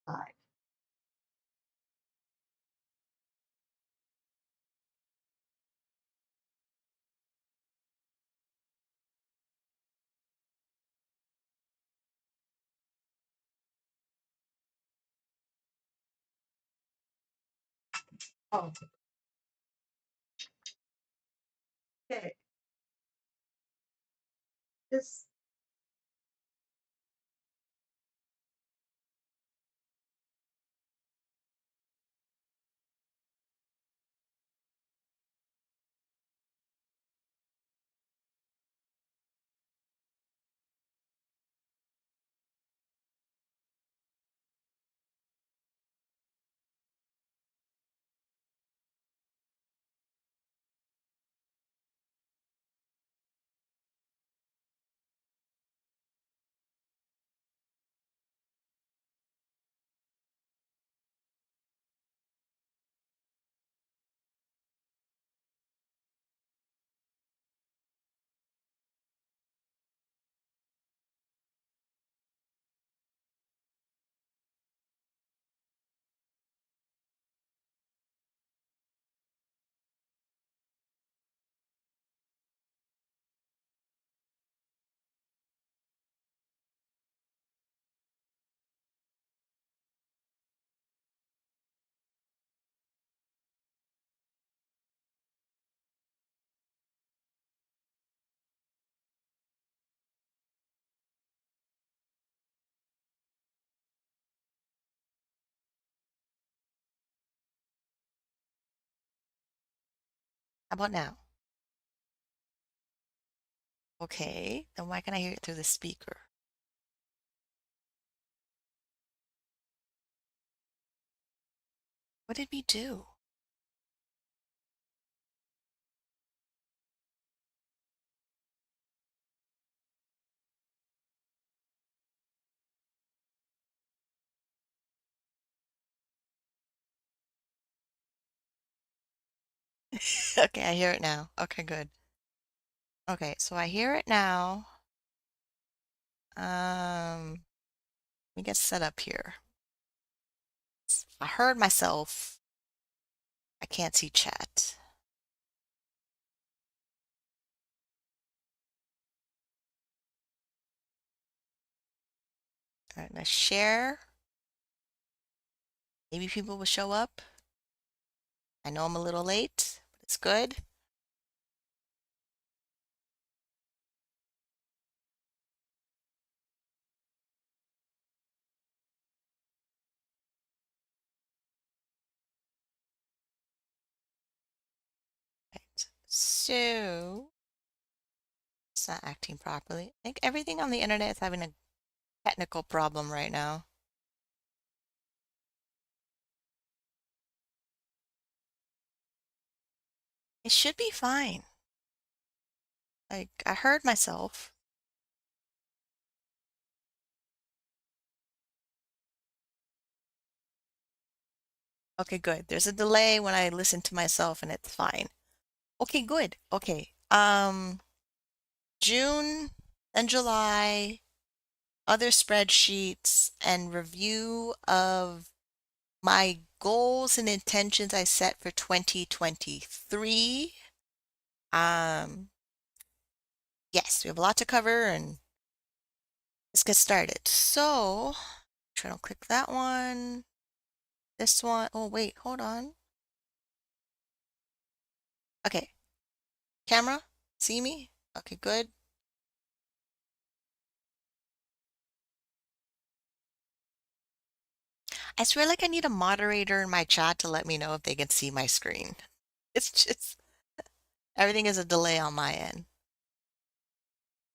Five. Oh, okay. This How about now? Okay, then why can I hear it through the speaker? What did we do? Okay, I hear it now. Okay, good. Okay, so I hear it now. Let me get set up here. I heard myself. I can't see chat. All right, now share. Maybe people will show up. I know I'm a little late, but it's good. Right. So it's not acting properly. I think everything on the internet is having a technical problem right now. It should be fine. Like I heard myself. Okay, good. There's a delay when I listen to myself and it's fine. Okay, good. Okay. June and July, other spreadsheets and review of my goals and intentions I set for 2023. Um, yes, we have a lot to cover and let's get started. So, try to click that one. This one. Oh, wait, hold on. Okay, camera, see me? Okay, good. I swear like I need a moderator in my chat to let me know if they can see my screen. It's just everything is a delay on my end.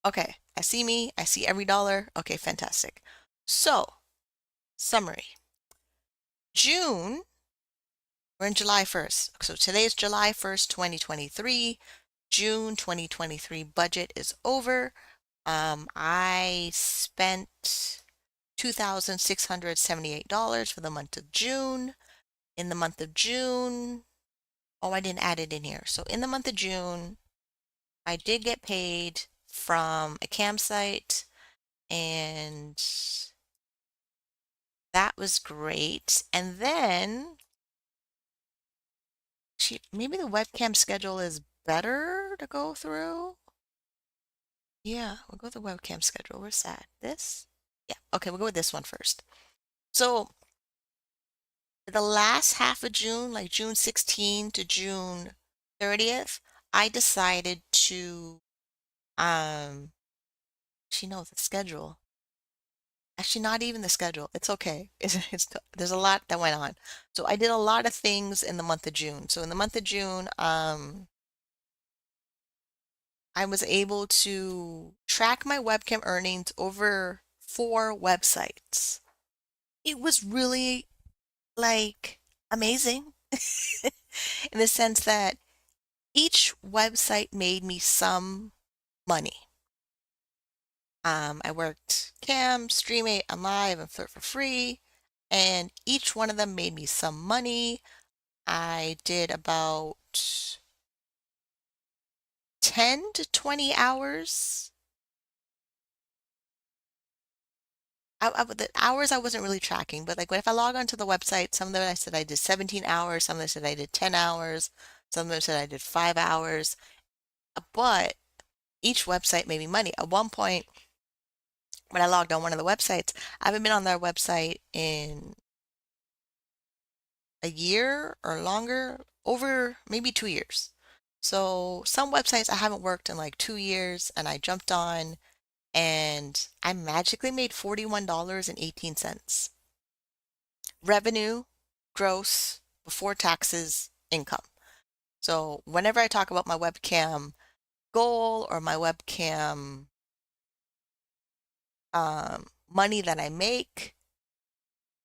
Okay, I see me, I see every dollar. Okay, fantastic. So, summary. June, we're in July 1st. So today is July 1st, 2023. June 2023 budget is over. I spent $2,678 for the month of June. In the month of June, oh, I didn't add it in here. So in the month of June, I did get paid from a campsite and That was great. And then maybe the webcam schedule is better to go through. Yeah, we'll go with the webcam schedule. Where's that? This? Yeah. Okay, we'll go with this one first. So the last half of June, like June 16 to June 30th, I decided to actually no, the schedule. Actually, not even the schedule. It's okay. There's a lot that went on. So I did a lot of things in the month of June. So in the month of June, I was able to track my webcam earnings over 4 websites. It was really like amazing in the sense that each website made me some money. I worked Cam, Stream8, and Live, and Flirt for free, and each one of them made me some money. I did about 10 to 20 hours. The hours I wasn't really tracking, but like if I log onto the website, some of them I said I did 17 hours, some of them said I did 10 hours, some of them said I did 5 hours, but each website made me money. At one point, when I logged on one of the websites, I haven't been on their website in a year or longer, over maybe 2 years. So some websites I haven't worked in like 2 years, and I jumped on and I magically made $41.18. Revenue, gross, before taxes, income. So whenever I talk about my webcam goal or my webcam money that I make,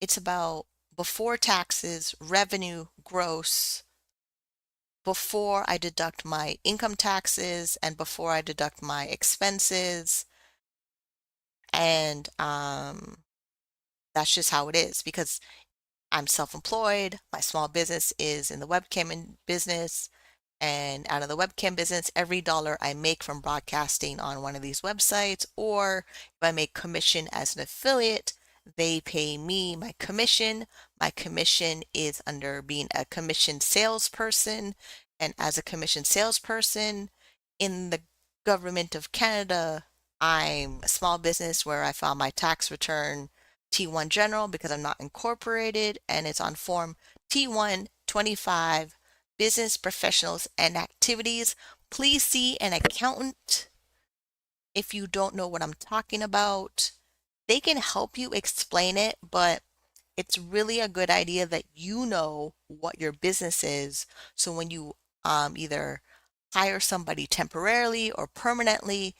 it's about before taxes, revenue, gross, before I deduct my income taxes and before I deduct my expenses. And that's just how it is because I'm self-employed. My small business is in the webcam business. And out of the webcam business, every dollar I make from broadcasting on one of these websites, or if I make commission as an affiliate, they pay me my commission. My commission is under being a commission salesperson. And as a commission salesperson in the government of Canada, I'm a small business where I file my tax return T1 general because I'm not incorporated and it's on form T125 business professionals and activities. Please see an accountant if you don't know what I'm talking about. They can help you explain it, but it's really a good idea that you know what your business is. So when you either hire somebody temporarily or permanently,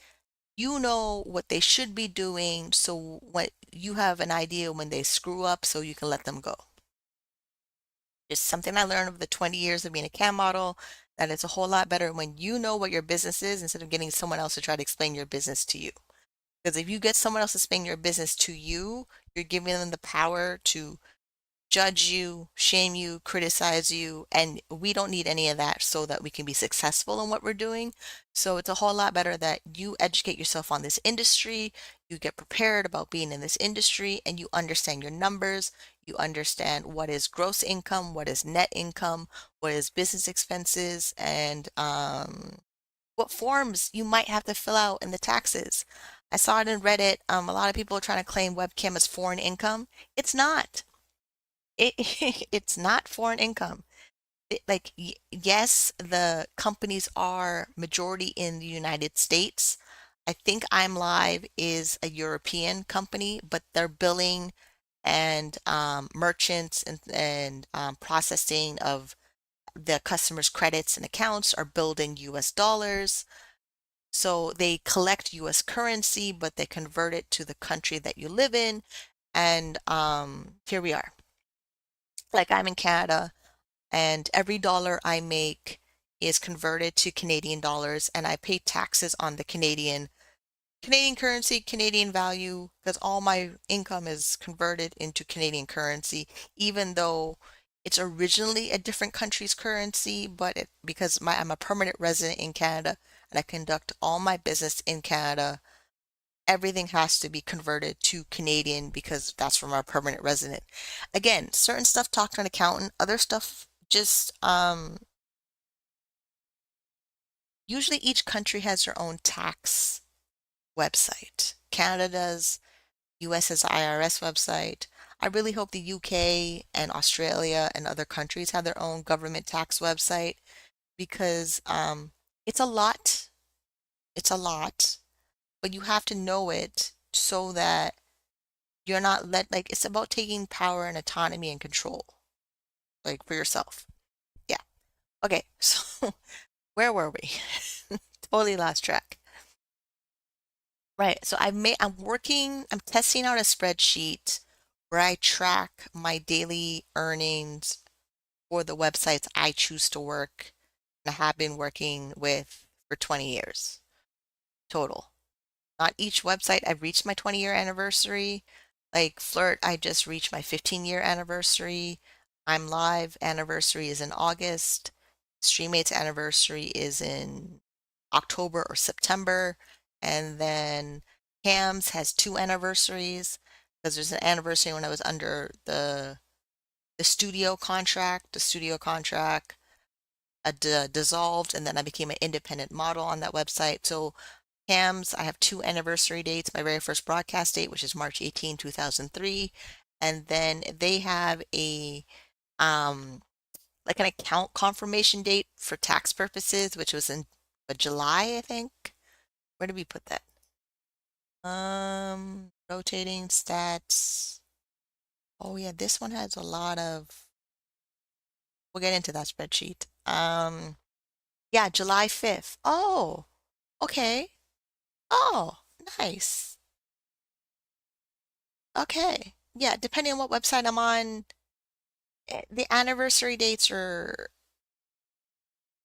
you know what they should be doing. So what you have an idea when they screw up so you can let them go. It's something I learned over the 20 years of being a CAM model, that it's a whole lot better when you know what your business is instead of getting someone else to try to explain your business to you. Because if you get someone else to explain your business to you, you're giving them the power to judge you, shame you, criticize you, and we don't need any of that so that we can be successful in what we're doing. So it's a whole lot better that you educate yourself on this industry, you get prepared about being in this industry, and you understand your numbers, you understand what is gross income, what is net income, what is business expenses, and what forms you might have to fill out in the taxes. I saw it in Reddit. A lot of people are trying to claim webcam as foreign income. It's not. It it's not foreign income. Yes, the companies are majority in the United States. I think I'm Live is a European company, but their billing and merchants and processing of the customers' credits and accounts are billed in US dollars. So they collect US currency, but they convert it to the country that you live in. And here we are. Like I'm in Canada, and every dollar I make is converted to Canadian dollars, and I pay taxes on the Canadian currency, Canadian value, because all my income is converted into Canadian currency, even though it's originally a different country's currency, but because I'm a permanent resident in Canada and I conduct all my business in Canada, everything has to be converted to Canadian because that's from our permanent resident. Again, certain stuff talk to an accountant, other stuff just usually each country has their own tax website. Canada's, US's IRS website. I really hope the UK and Australia and other countries have their own government tax website because it's a lot. It's a lot, but you have to know it so that you're not like it's about taking power and autonomy and control, like for yourself. Yeah. Okay, so where were we? Totally lost track. Right. So I'm testing out a spreadsheet where I track my daily earnings for the websites I choose to work and have been working with for 20 years total. Not each website, I've reached my 20-year anniversary. Like Flirt, I just reached my 15-year anniversary. I'm Live anniversary is in August. StreamMate's anniversary is in October or September. And then Cam's has two anniversaries because there's an anniversary when I was under the studio contract. The studio contract dissolved, and then I became an independent model on that website. So Cam's, I have two anniversary dates. My very first broadcast date, which is March 18, 2003, and then they have a um like an account confirmation date for tax purposes, which was in July, I think. Where did we put that? Rotating stats. Oh yeah, this one has a lot of. We'll get into that spreadsheet. Yeah, July 5th. Oh, okay. Oh, nice. Okay. Yeah, depending on what website I'm on, the anniversary dates are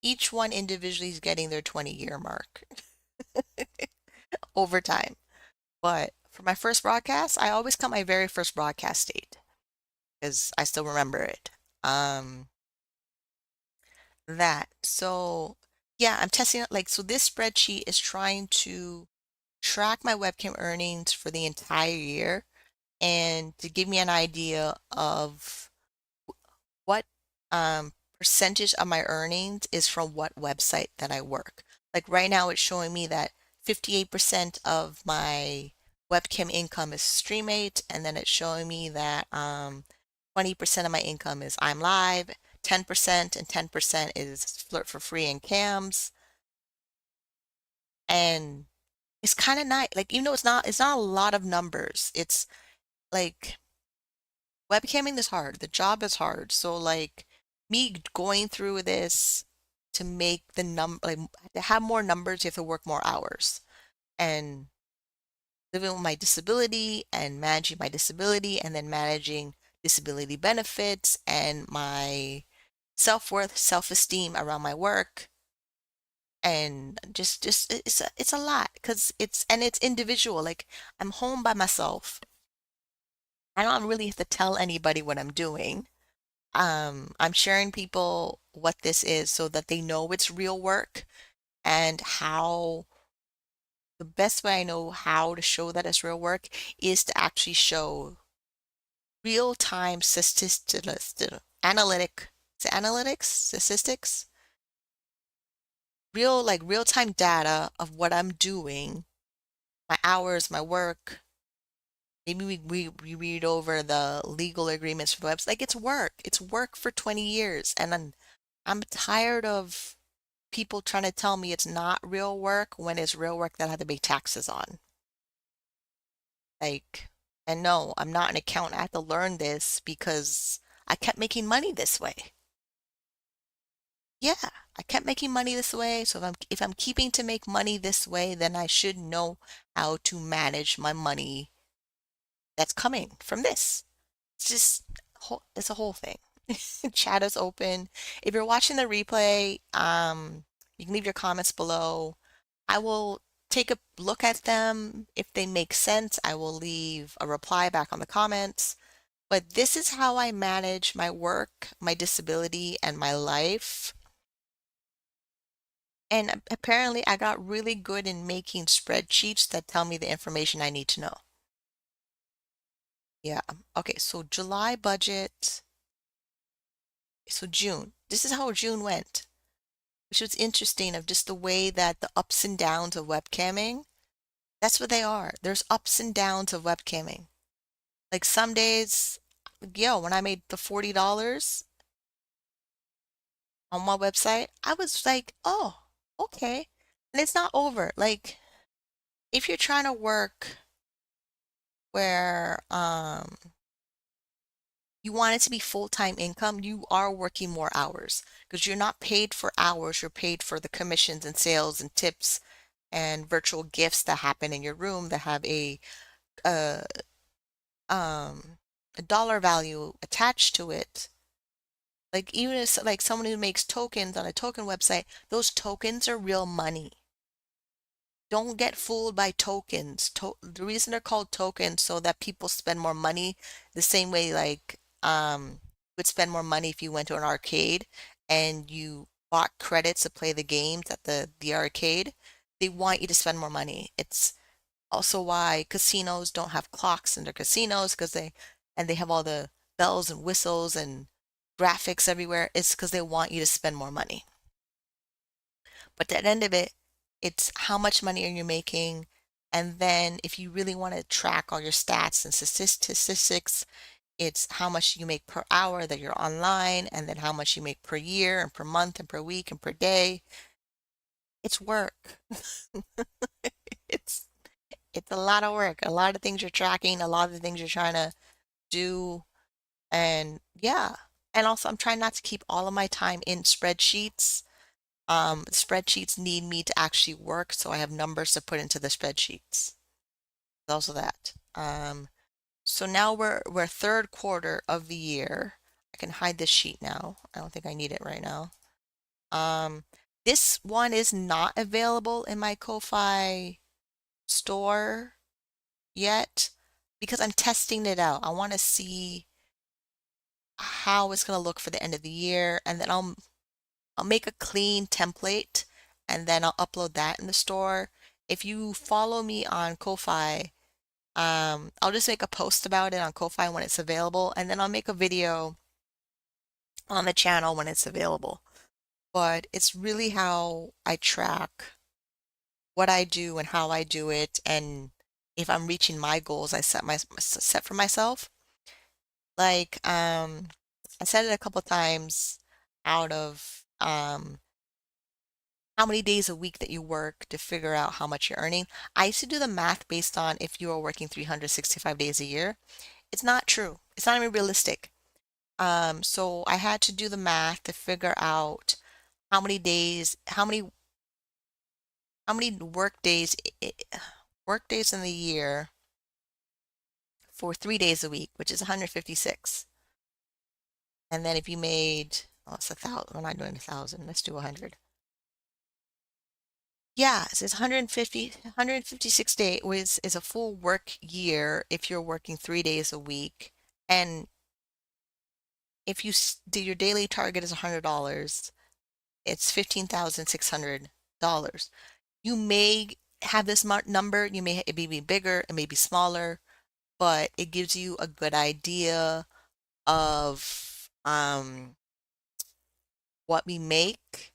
each one individually is getting their 20-year mark over time. But for my first broadcast, I always count my very first broadcast date because I still remember it. Um, that. So yeah, I'm testing it like so this spreadsheet is trying to track my webcam earnings for the entire year and to give me an idea of what percentage of my earnings is from what website that I work. Like right now, it's showing me that 58% of my webcam income is StreamMate, and then it's showing me that 20% of my income is I'm Live, 10% and 10% is Flirt for Free and Cams. And it's kind of nice. Like even though it's not a lot of numbers, it's like webcamming is hard. The job is hard. So like me going through this to make the like to have more numbers, you have to work more hours. And living with my disability and managing my disability and then managing disability benefits and my self-worth, self-esteem around my work and just it's a lot because it's individual. Like I'm home by myself. I don't really have to tell anybody what I'm doing. I'm sharing people what this is so that they know it's real work and how the best way I know how to show that it's real work is to actually show real-time statistics, real-time data of what I'm doing, my hours, my work. Maybe we read over the legal agreements for the website. Like it's work. It's work for 20 years. And I'm tired of people trying to tell me it's not real work when it's real work that I have to pay taxes on. Like, and no, I'm not an accountant. I have to learn this because I kept making money this way. Yeah, I kept making money this way. So if I'm keeping to make money this way, then I should know how to manage my money that's coming from this. It's just it's a whole thing. Chat is open. If you're watching the replay, you can leave your comments below. I will take a look at them. If they make sense, I will leave a reply back on the comments. But this is how I manage my work, my disability, and my life. And apparently I got really good in making spreadsheets that tell me the information I need to know. Yeah. Okay, so July budget. So June. This is how June went, which was interesting of just the way that the ups and downs of webcamming. That's what they are. There's ups and downs of webcamming. Like some days, when I made the $40 on my website, I was like, oh, okay. And it's not over. Like if you're trying to work where you want it to be full-time income, you are working more hours because you're not paid for hours, you're paid for the commissions and sales and tips and virtual gifts that happen in your room that have uh a dollar value attached to it. Like even if like someone who makes tokens on a token website, those tokens are real money. Don't get fooled by tokens. The reason they're called tokens so that people spend more money the same way like would spend more money if you went to an arcade and you bought credits to play the games at the arcade. They want you to spend more money. It's also why casinos don't have clocks in their casinos because they have all the bells and whistles and graphics everywhere. It's because they want you to spend more money. But at the end of it, it's how much money are you making? And then if you really want to track all your stats and statistics, it's how much you make per hour that you're online, and then how much you make per year and per month and per week and per day. It's work. It's it's a lot of work. A lot of things you're tracking, a lot of the things you're trying to do. And yeah. And also I'm trying not to keep all of my time in spreadsheets. Spreadsheets need me to actually work, so I have numbers to put into the spreadsheets. Also that. So now we're third quarter of the year. I can hide this sheet now. I don't think I need it right now. Um, this one is not available in my Ko-Fi store yet because I'm testing it out. I want to see how it's going to look for the end of the year, and then I'll make a clean template and then I'll upload that in the store. If you follow me on Ko-Fi, I'll just make a post about it on Ko-Fi when it's available, and then I'll make a video on the channel when it's available. But it's really how I track what I do and how I do it, and if I'm reaching my goals I set for myself. Like, I said it a couple times out of how many days a week that you work to figure out how much you're earning. I used to do the math based on if you are working 365 days a year. It's not true. It's not even realistic. So I had to do the math to figure out how many days, how many work days in the year for 3 days a week, which is 156. And then if you made, oh, it's 1,000. We're not doing 1,000. Let's do 100. Yeah, so it's 150, 156 days is a full work year if you're working 3 days a week. And if you do your daily target is $100, it's $15,600. You may have this number, it may be bigger, it may be smaller, but it gives you a good idea of what we make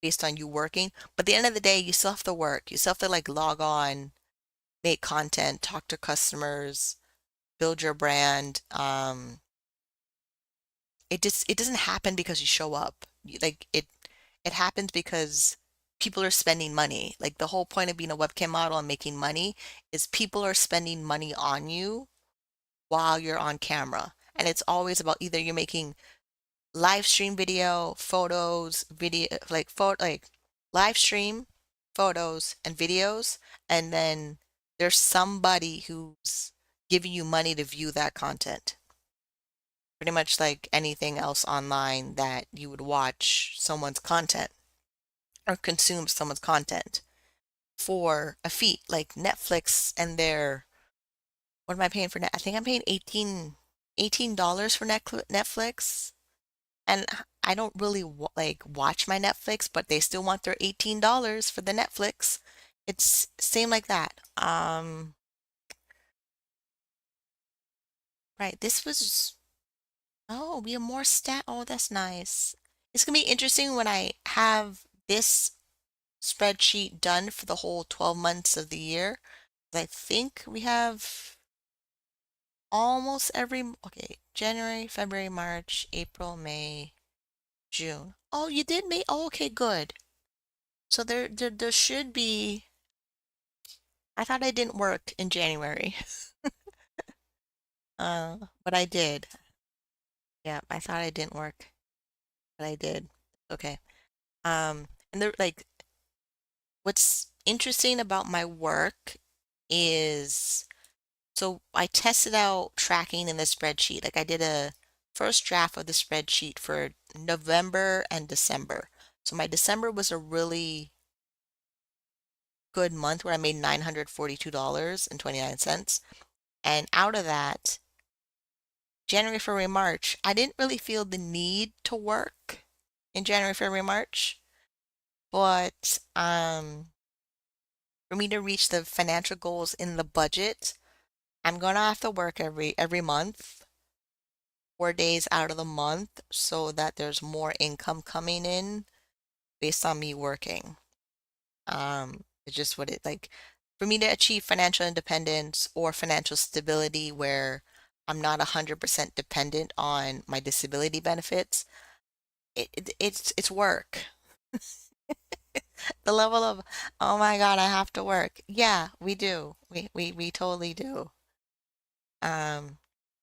based on you working. But at the end of the day, you still have to work. You still have to like log on, make content, talk to customers, build your brand. It doesn't happen because you show up. Like it happens because people are spending money. Like the whole point of being a webcam model and making money is people are spending money on you while you're on camera. And it's always about either you're making live stream video, photos, like live stream photos and videos, and then there's somebody who's giving you money to view that content. Pretty much like anything else online that you would watch someone's content or consume someone's content for a fee, like Netflix and their, what am I paying for net? I think I'm paying $18 for Netflix. And I don't really like watch my Netflix, but they still want their $18 for the Netflix. It's same like that. Right. This was, oh, we have more Oh, that's nice. It's gonna be interesting when I have this spreadsheet done for the whole 12 months of the year. I think we have almost okay, January, February, March, April, May, June. Oh, you did May? Oh, okay, good. So there should be, I thought I didn't work in January. But I did. Yeah, I thought I didn't work, but I did. Okay. And there, like, what's interesting about my work is, so I tested out tracking in the spreadsheet. Like I did a first draft of the spreadsheet for November and December. So my December was a really good month where I made $942.29. And out of that, January, February, March, I didn't really feel the need to work in January, February, March. But for me to reach the financial goals in the budget, I'm gonna have to work every month, 4 days out of the month, so that there's more income coming in based on me working. It's just what it like for me to achieve financial independence or financial stability where I'm not 100% dependent on my disability benefits. It's work. The level of, oh my God, I have to work. Yeah, we do. We totally do. Um,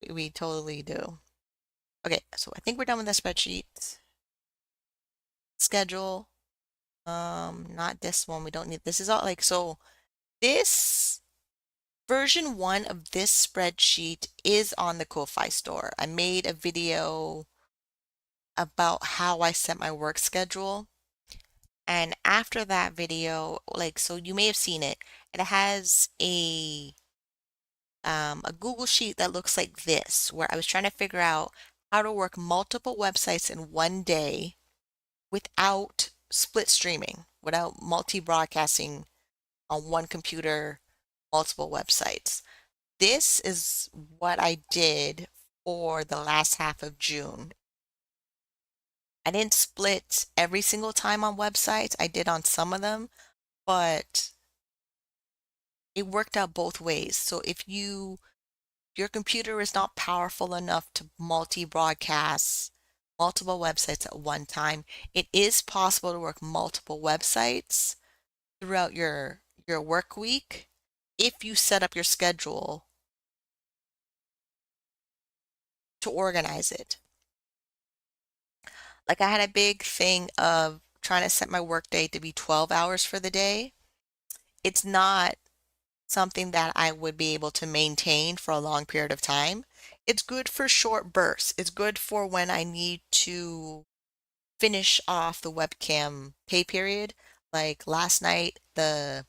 we totally do. Okay, so I think we're done with the spreadsheet. Schedule. Not this one. We don't need this is all like so this version one of this spreadsheet is on the Ko-Fi store. I made a video about how I set my work schedule. And after that video, like so you may have seen it. It has a Google sheet that looks like this, where I was trying to figure out how to work multiple websites in one day without split streaming, without multi-broadcasting on one computer, multiple websites. This is what I did for the last half of June. I didn't split every single time on websites. I did on some of them, but it worked out both ways. So if your computer is not powerful enough to multi-broadcast multiple websites at one time, it is possible to work multiple websites throughout your work week if you set up your schedule to organize it. Like I had a big thing of trying to set my workday to be 12 hours for the day. It's not something that I would be able to maintain for a long period of time. It's good for short bursts. It's good for when I need to finish off the webcam pay period. Like last night, the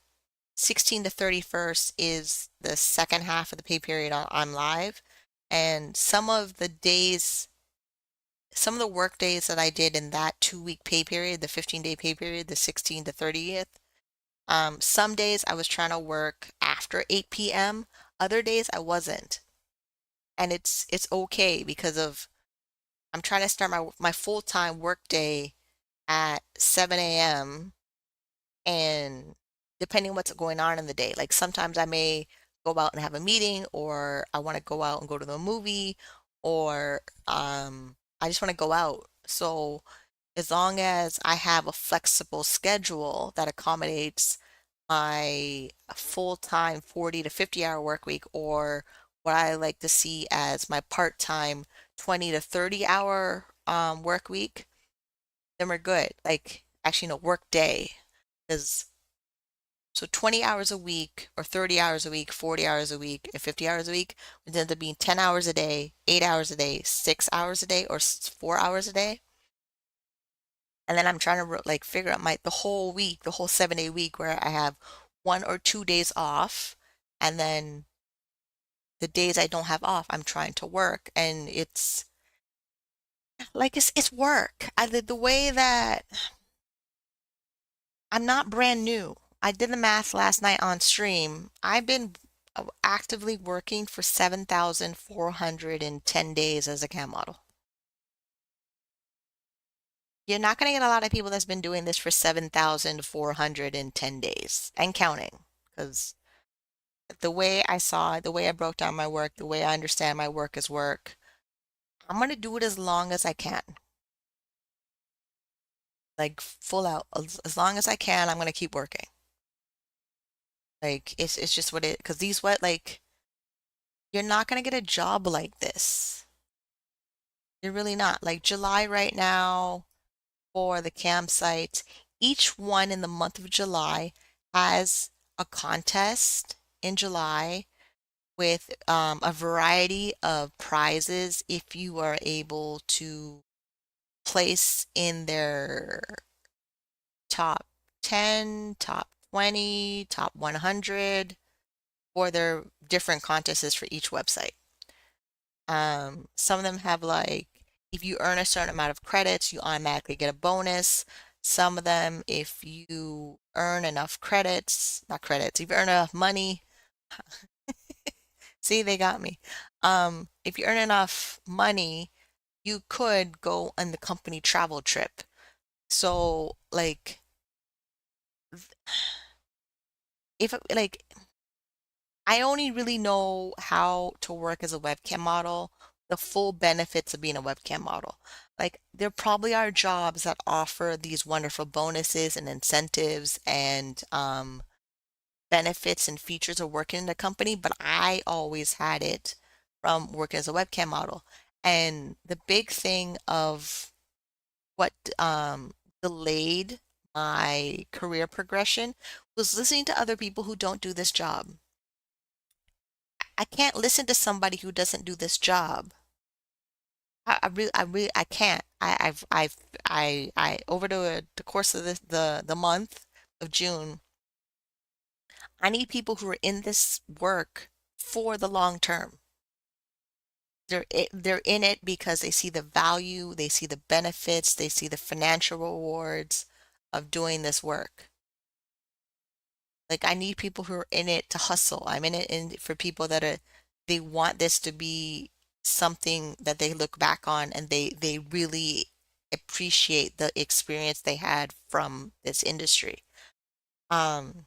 16 to 31st is the second half of the pay period on live. And some of the work days that I did in that 2 week pay period, the 15-day pay period, the 16 to 30th, some days I was trying to work after 8 p.m. Other days I wasn't. And it's okay because of I'm trying to start my full-time work day at 7 a.m. and depending on what's going on in the day, like sometimes I may go out and have a meeting or I want to go out and go to the movie or I just want to go out. So as long as I have a flexible schedule that accommodates my full-time 40 to 50 hour work week or what I like to see as my part-time 20 to 30 hour work week, then we're good. Like actually no work day because so 20 hours a week or 30 hours a week, 40 hours a week, and 50 hours a week would end up being 10 hours a day, 8 hours a day, 6 hours a day, or 4 hours a day. And then I'm trying to like figure out the whole week, the whole 7 day week where I have 1 or 2 days off. And then the days I don't have off, I'm trying to work. And Like it's work. The way that I'm not brand new. I did the math last night on stream. I've been actively working for 7,410 days as a cam model. You're not going to get a lot of people that's been doing this for 7,410 days and counting. Because the way I saw it, the way I broke down my work, the way I understand my work is work, I'm going to do it as long as I can. Like full out. As long as I can, I'm going to keep working. Like it's just what it, because these what, like, you're not going to get a job like this. You're really not. Like July right now for the campsites, each one in the month of July has a contest in July with a variety of prizes if you are able to place in their top 10, top 20, top 100 for their different contests for each website. Some of them have like, if you earn a certain amount of credits, you automatically get a bonus. Some of them, if you earn enough credits, not credits, if you earn enough money, see, they got me. If you earn enough money, you could go on the company travel trip. So, like, if like I only really know how to work as a webcam model, the full benefits of being a webcam model. Like, there probably are jobs that offer these wonderful bonuses and incentives and benefits and features of working in a company, but I always had it from working as a webcam model. And the big thing of what delayed my career progression was listening to other people who don't do this job. I can't listen to somebody who doesn't do this job. I can't. Over the course of the month of June, I need people who are in this work for the long term. They're in it because they see the value, they see the benefits, they see the financial rewards of doing this work. Like I need people who are in it to hustle. I'm in it for people that are they want this to be something that they look back on and they really appreciate the experience they had from this industry. Um,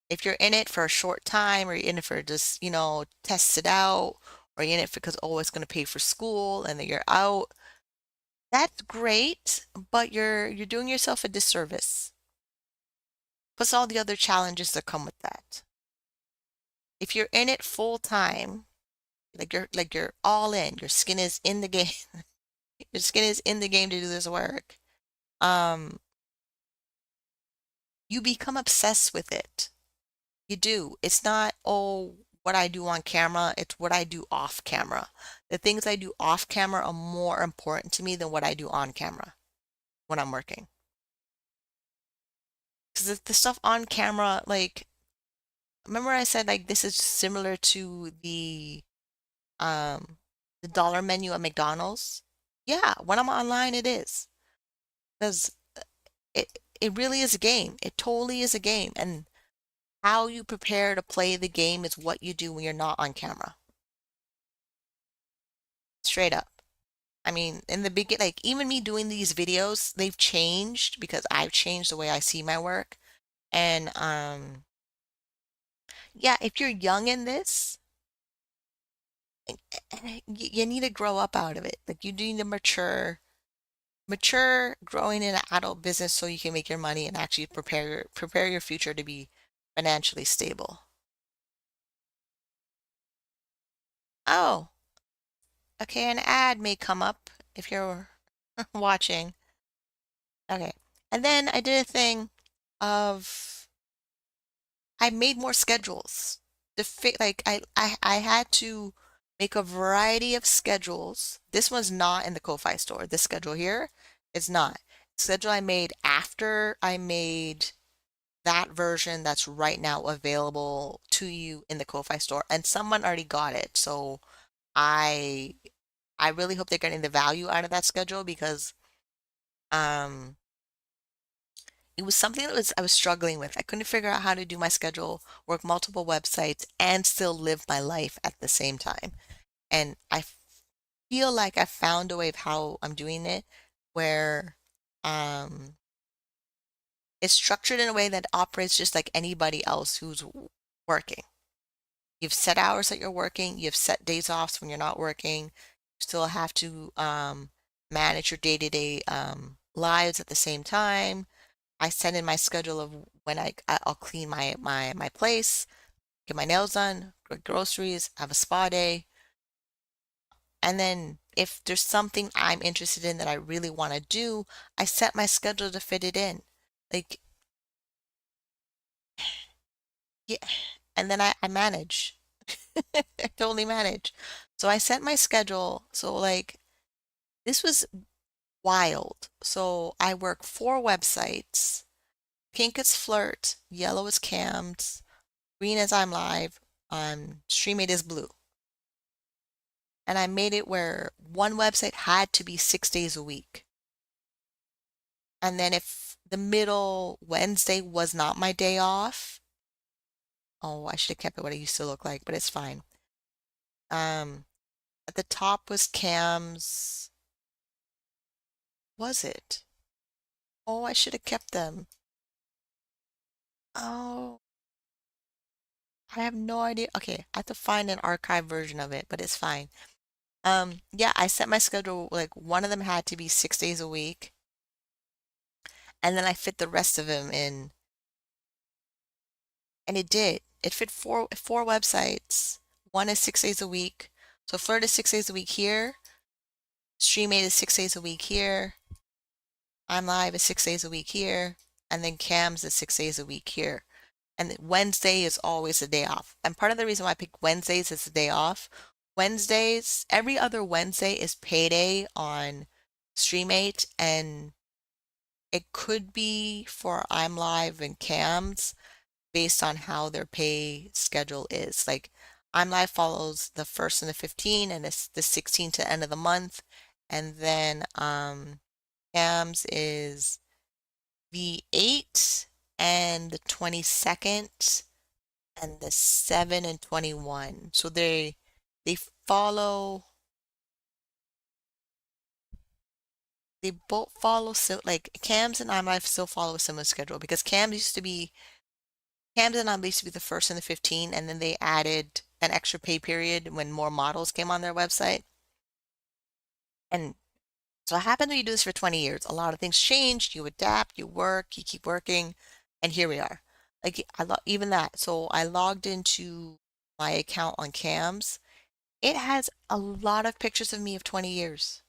if you're in it for a short time or you're in it for just, test it out, or you're in it because oh, it's going to pay for school and then you're out, that's great, but you're doing yourself a disservice. Plus all the other challenges that come with that. If you're in it full time, like you're all in, your skin is in the game. Your skin is in the game to do this work. Um, you become obsessed with it. You do. It's not, oh, what I do on camera, it's what I do off camera. The things I do off camera are more important to me than what I do on camera when I'm working. Because the stuff on camera, like, remember I said like this is similar to um the dollar menu at McDonald's? Yeah, when I'm online it is. Because it really is a game. It totally is a game. And how you prepare to play the game is what you do when you're not on camera. Straight up. I mean, in the beginning, like even me doing these videos, they've changed because I've changed the way I see my work. And yeah, if you're young in this, you need to grow up out of it. Like you do need to mature growing in an adult business so you can make your money and actually prepare your future to be financially stable. Oh, okay, an ad may come up if you're watching. Okay. And then I did a thing of I made more schedules. The fit like I had to make a variety of schedules. This one's not in the Ko-Fi store. This schedule here is not. Schedule I made after I made that version that's right now available to you in the Ko-Fi store, and someone already got it. So I I really hope they're getting the value out of that schedule because um it was something that was I was struggling with. I couldn't figure out how to do my schedule, work multiple websites, and still live my life at the same time. And I feel like I found a way of how I'm doing it where um it's structured in a way that operates just like anybody else who's working. You've set hours that you're working, you've set days off when you're not working. You still have to manage your day-to-day lives at the same time. I set in my schedule of when I'll clean my place, get my nails done, get groceries, have a spa day, and then if there's something I'm interested in that I really want to do, I set my schedule to fit it in. Like, yeah, and then I manage. I totally manage. So I set my schedule. So like this was wild. So I work 4 websites. Pink is Flirt, yellow is Cams, green is I'm Live, StreamMate is blue. And I made it where one website had to be 6 days a week. And then if the middle Wednesday was not my day off, oh, I should have kept it what it used to look like, but it's fine. Um, at the top was Cams. Was it? Oh, I should have kept them. Oh, I have no idea. Okay, I have to find an archive version of it, but it's fine. Yeah, I set my schedule like one of them had to be 6 days a week, and then I fit the rest of them in, and it did. It fit four websites. One is 6 days a week. So Flirt is 6 days a week here. StreamMate is 6 days a week here. I'm Live is 6 days a week here, and then Cams is 6 days a week here. And Wednesday is always a day off. And part of the reason why I pick Wednesdays as a day off, Wednesdays, every other Wednesday is payday on StreamMate, and it could be for I'm Live and Cams based on how their pay schedule is. Like I'm Live follows the 1st and the 15th, and it's the 16th to end of the month. And then Cams is the 8th and the 22nd and the 7 and 21. So they follow they both follow so like Cams and I'm Live still follow a similar schedule because Cams and I'm used to be the 1st and the 15th, and then they added an extra pay period when more models came on their website. And so I happened to do this for 20 years. A lot of things changed. You adapt, you work, you keep working, and here we are. Like even that. So I logged into my account on Cams. It has a lot of pictures of me of 20 years.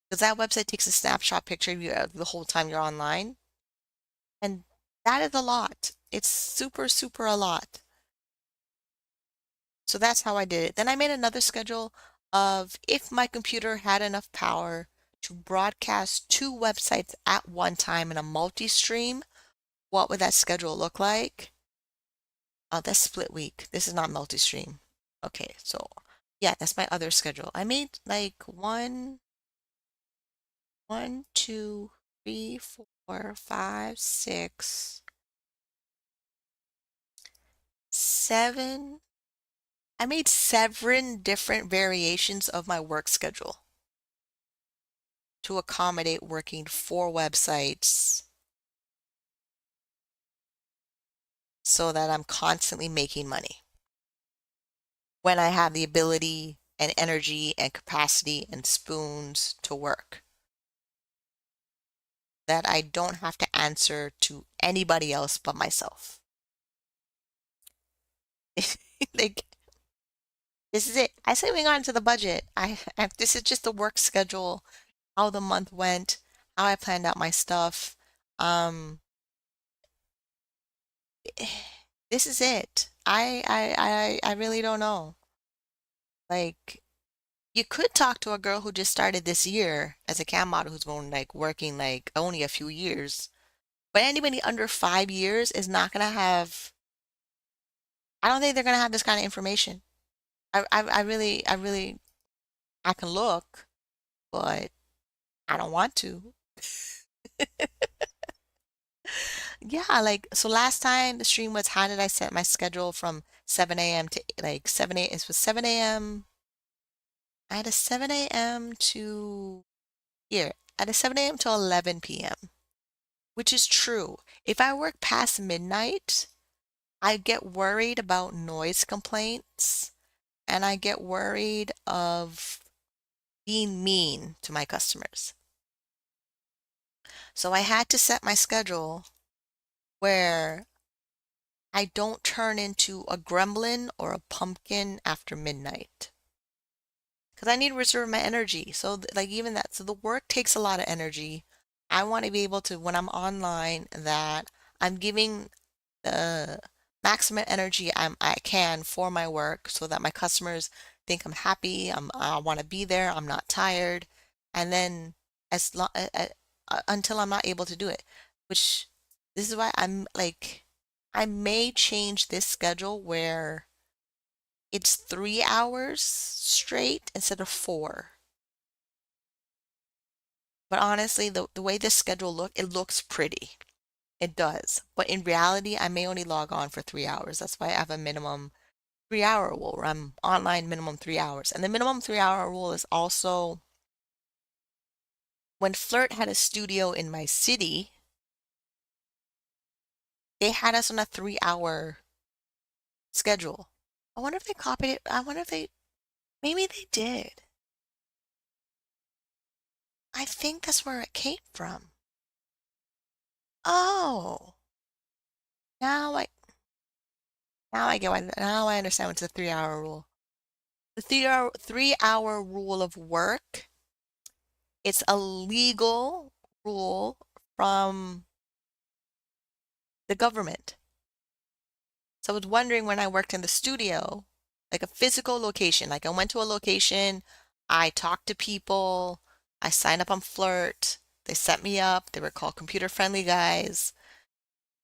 Because that website takes a snapshot picture of you the whole time you're online. And that is a lot. It's super, super a lot. So that's how I did it. Then I made another schedule of if my computer had enough power to broadcast 2 websites at one time in a multi-stream, what would that schedule look like? Oh, that's split week. This is not multi-stream. Okay, so yeah, that's my other schedule. I made like one, two, three, four, five, six, seven. I made 7 different variations of my work schedule to accommodate working 4 websites so that I'm constantly making money when I have the ability and energy and capacity and spoons to work, that I don't have to answer to anybody else but myself. Like, this is it. I say we got into the budget. This is just the work schedule, how the month went, how I planned out my stuff. Um, this is it. I really don't know. Like, you could talk to a girl who just started this year as a cam model who's been like working like only a few years. But anybody under 5 years is not gonna have, I don't think they're gonna have this kind of information. I really I can look, but I don't want to. Yeah, like so last time the stream was how did I set my schedule from 7 a.m. to like 7 a.m. It was 7 a.m. I had a 7 a.m. to here. I had a 7 a.m. to 11 p.m., which is true. If I work past midnight, I get worried about noise complaints and I get worried of being mean to my customers. So I had to set my schedule where I don't turn into a gremlin or a pumpkin after midnight. Because I need to reserve my energy. So, like, even that, so the work takes a lot of energy. I want to be able to, when I'm online, that I'm giving the maximum energy I can for my work so that my customers think I'm happy, I want to be there, I'm not tired. And then as long until I'm not able to do it, which this is why I'm like, I may change this schedule where it's 3 hours straight instead of 4. But honestly, the way this schedule it looks pretty. It does. But in reality, I may only log on for 3 hours. That's why I have a minimum 3 hour rule where I'm online minimum 3 hours. And the minimum 3 hour rule is also when Flirt had a studio in my city, they had us on a 3 hour schedule. I wonder if they copied it. I wonder if maybe they did. I think that's where it came from. Oh, now I now I get why now I understand what's the 3 hour rule. The 3 hour rule of work, it's a legal rule from the government. So I was wondering when I worked in the studio, like a physical location, like I went to a location, I talked to people, I signed up on Flirt, they set me up, they were called computer friendly guys.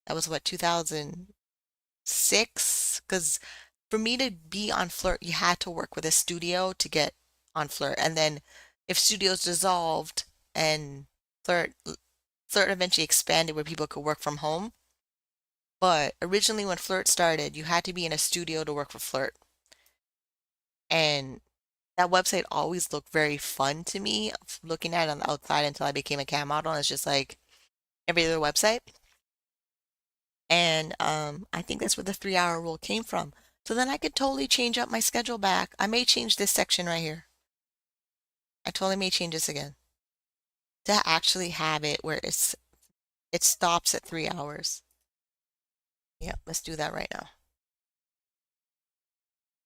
That was what, 2006? Because for me to be on Flirt, you had to work with a studio to get on Flirt. And then if studios dissolved and Flirt Flirt eventually expanded where people could work from home. But originally when Flirt started, you had to be in a studio to work for Flirt. And that website always looked very fun to me, looking at it on the outside until I became a cam model. And it's just like every other website. And I think that's where the 3 hour rule came from. So then I could totally change up my schedule back. I may change this section right here. I totally may change this again to actually have it where it stops at 3 hours. Yeah, let's do that right now.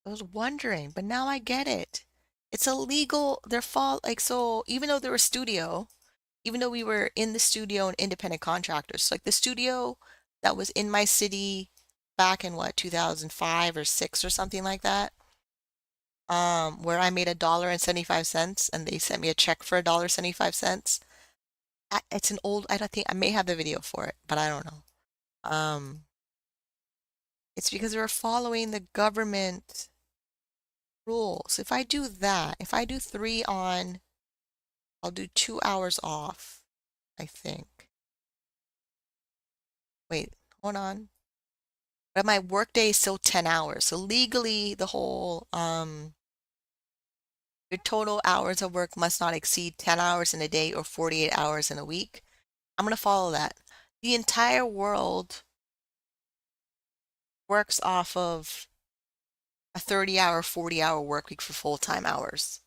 I was wondering, but now I get it. It's illegal. They're fall like so. Even though they're a studio, even though we were in the studio and independent contractors, like the studio that was in my city back in what 2005 or six or something like that, where I made $1.75 and they sent me a check for $1.75. It's an old. I don't think I may have the video for it, but I don't know. It's because we're following the government rules. If I do that, if I do 3 on, I'll do 2 hours off, I think. Wait, hold on. But my workday is still 10 hours. So legally, the whole, your total hours of work must not exceed 10 hours in a day or 48 hours in a week. I'm going to follow that. The entire world works off of a 30-hour, 40-hour work week for full-time hours.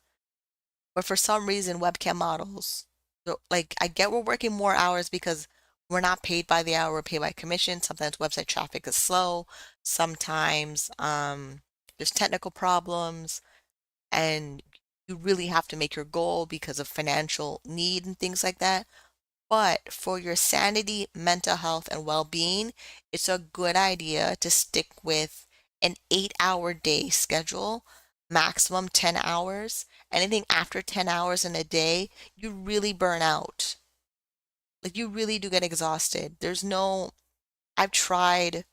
But for some reason, webcam models, so like I get we're working more hours because we're not paid by the hour, we're paid by commission. Sometimes website traffic is slow. Sometimes there's technical problems and you really have to make your goal because of financial need and things like that. But for your sanity, mental health, and well-being, it's a good idea to stick with an 8 hour day schedule, maximum 10 hours. Anything after 10 hours in a day, you really burn out. Like you really do get exhausted. I've tried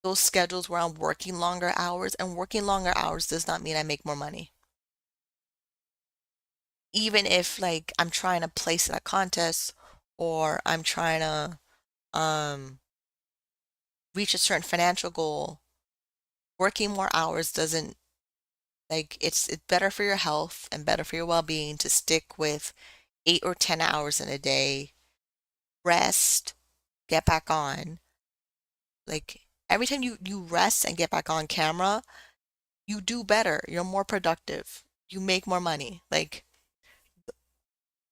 those schedules where I'm working longer hours, and working longer hours does not mean I make more money. even if like I'm trying to place in a contest or I'm trying to um reach a certain financial goal, working more hours doesn't like it's better for your health and better for your well-being to stick with 8 or 10 hours in a day, rest, get back on. Like every time you rest and get back on camera, you do better. You're more productive. You make more money. Like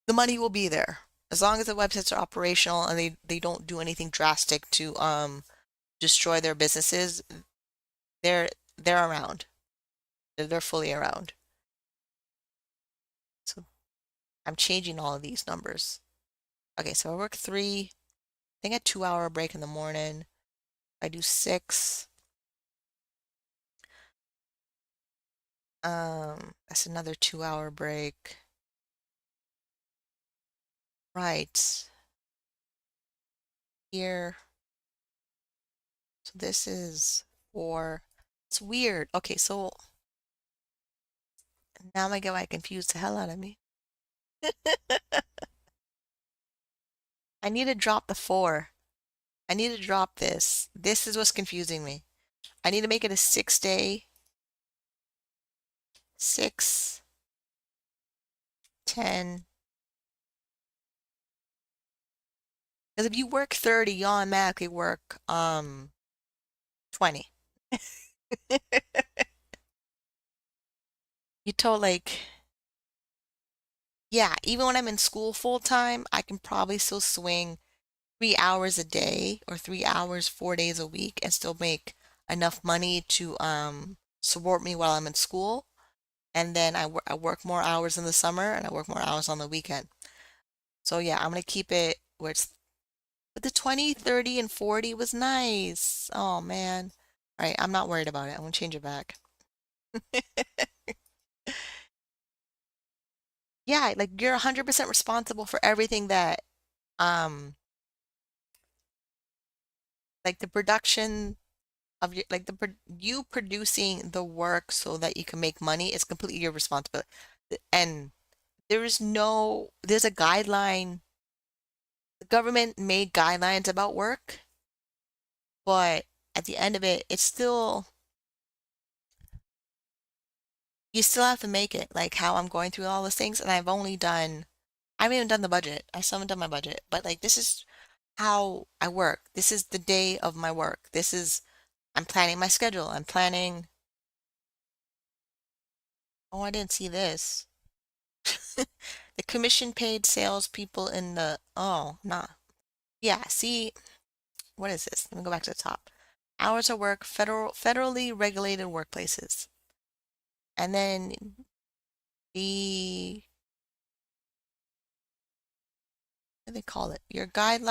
the money will be there. As long as the websites are operational and they don't do anything drastic to destroy their businesses, they're they're around. They're fully around. So I'm changing all of these numbers. Okay, so I work 3, I think a 2 hour break in the morning. I do 6. That's another 2 hour break. Right. Here. So this is 4. It's weird. Okay, so now my guy confused the hell out of me. I need to drop the 4. I need to drop this. This is what's confusing me. I need to make it a 6 day, 6, 10. Because if you work 30, you automatically work 20. You told like, yeah, even when I'm in school full time, I can probably still swing 3 hours a day or 3 hours 4 days a week and still make enough money to support me while I'm in school. And then I work more hours in the summer and I work more hours on the weekend. So yeah, I'm gonna keep it where it's, but the 20, 30, and 40 was nice. Oh man. All right, I'm not worried about it. I'm gonna change it back. Yeah, like you're 100% responsible for everything that um like the production of your like you producing the work so that you can make money is completely your responsibility. And there's a guideline. The government made guidelines about work, but at the end of it, it's still you still have to make it. Like how I'm going through all those things, and I haven't even done the budget. I still haven't done my budget, but like this is how I work. This is the day of my work. I'm planning my schedule. I'm planning. Oh, I didn't see this. The commission paid salespeople in the, oh, nah. Yeah, see, what is this? Let me go back to the top. Hours of work, federally regulated workplaces. And then the, what do they call it? Your Guide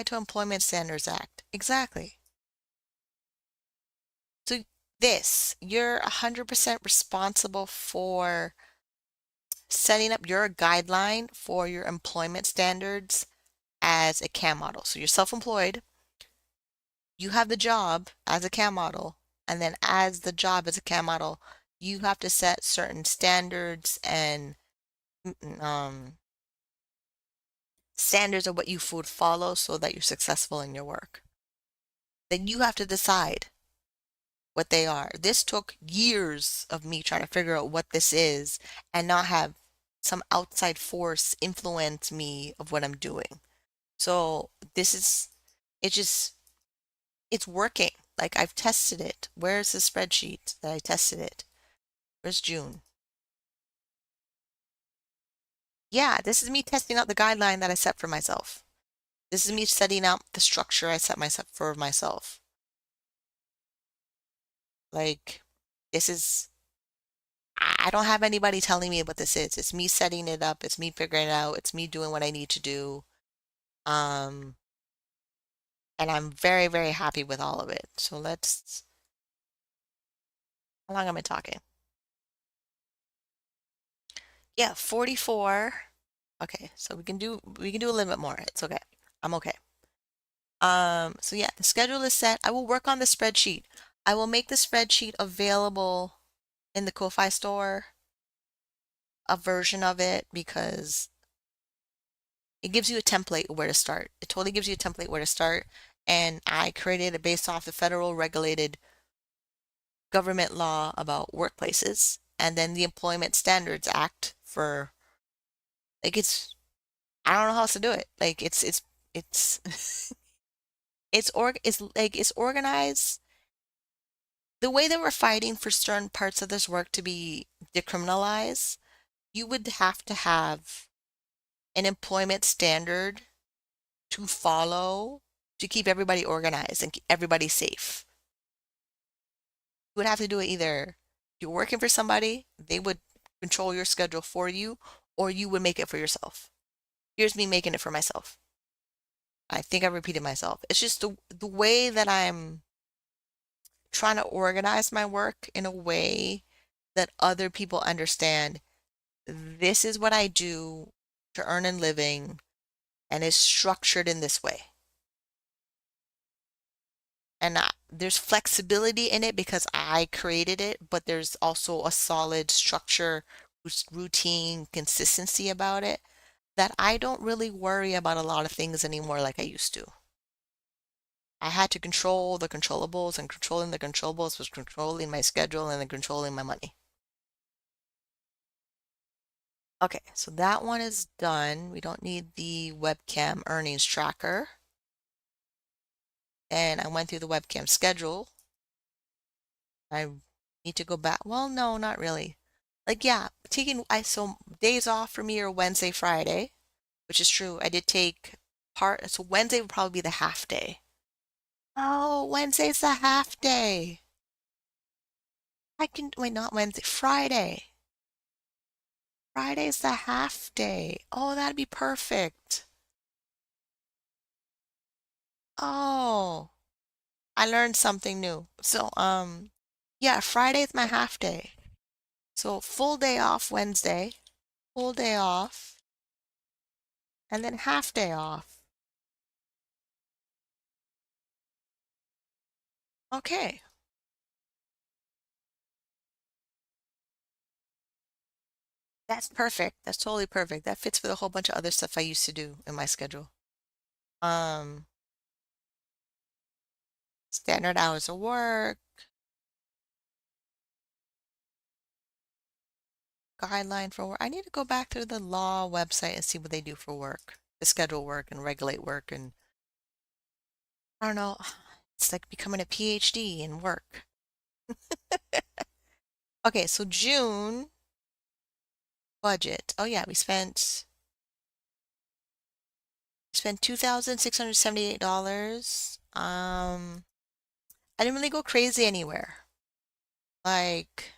to Employment Standards Act. Exactly. So you're 100% responsible for setting up your guideline for your employment standards as a CAM model. So you're self-employed, you have the job as a CAM model, and then as the job as a CAM model, you have to set certain standards and standards of what you would follow so that you're successful in your work. Then you have to decide what they are. This took years of me trying to figure out what this is and not have some outside force influence me of what I'm doing. So it just, it's working. Like I've tested it. Where's the spreadsheet that I tested it? Where's June? Yeah, this is me testing out the guideline that I set for myself. This is me setting out the structure I set myself for myself. Like, this is, I don't have anybody telling me what this is. It's me setting it up. It's me figuring it out. It's me doing what I need to do. Um, and I'm very, very happy with all of it. So how long am I talking? Yeah, 44. Okay, so we can do a little bit more. It's okay. I'm okay. So yeah, the schedule is set. I will work on the spreadsheet. I will make the spreadsheet available in the Ko-Fi store. a version of it because it gives you a template where to start. It totally gives you a template where to start. And I created it based off the federal regulated government law about workplaces and then the Employment Standards Act for like it's I don't know how else to do it. Like it's it's organized the way that we're fighting for certain parts of this work to be decriminalized. You would have to have an employment standard to follow to keep everybody organized and keep everybody safe. You would have to do it either you're working for somebody, they would control your schedule for you, or you would make it for yourself. Here's me making it for myself. I think I repeated myself. It's just the way that I'm trying to organize my work in a way that other people understand this is what I do to earn a living and is structured in this way. And there's flexibility in it because I created it, but there's also a solid structure, routine, consistency about it that I don't really worry about a lot of things anymore like I used to. I had to control the controllables, and controlling the controllables was controlling my schedule and then controlling my money. Okay, so that one is done. We don't need the webcam earnings tracker. And I went through the webcam schedule. I need to go back. Well, no, not really. Like, yeah, so days off for me are Wednesday, Friday, which is true. I did take so Wednesday would probably be the half day. Oh, Wednesday's the half day. Wait, not Wednesday, Friday. Friday's the half day. Oh, that'd be perfect. Oh, I learned something new. So, yeah, Friday's my half day. So full day off Wednesday, full day off, and then half day off. Okay, that's perfect. That's totally perfect. That fits with a whole bunch of other stuff I used to do in my schedule. Um, Standard hours of work, guideline for work. I need to go back to the law website and see what they do for work, to schedule work and regulate work. And I don't know, it's like becoming a PhD in work. Okay, so June budget. Oh yeah, we spent $2,678. I didn't really go crazy anywhere. Like,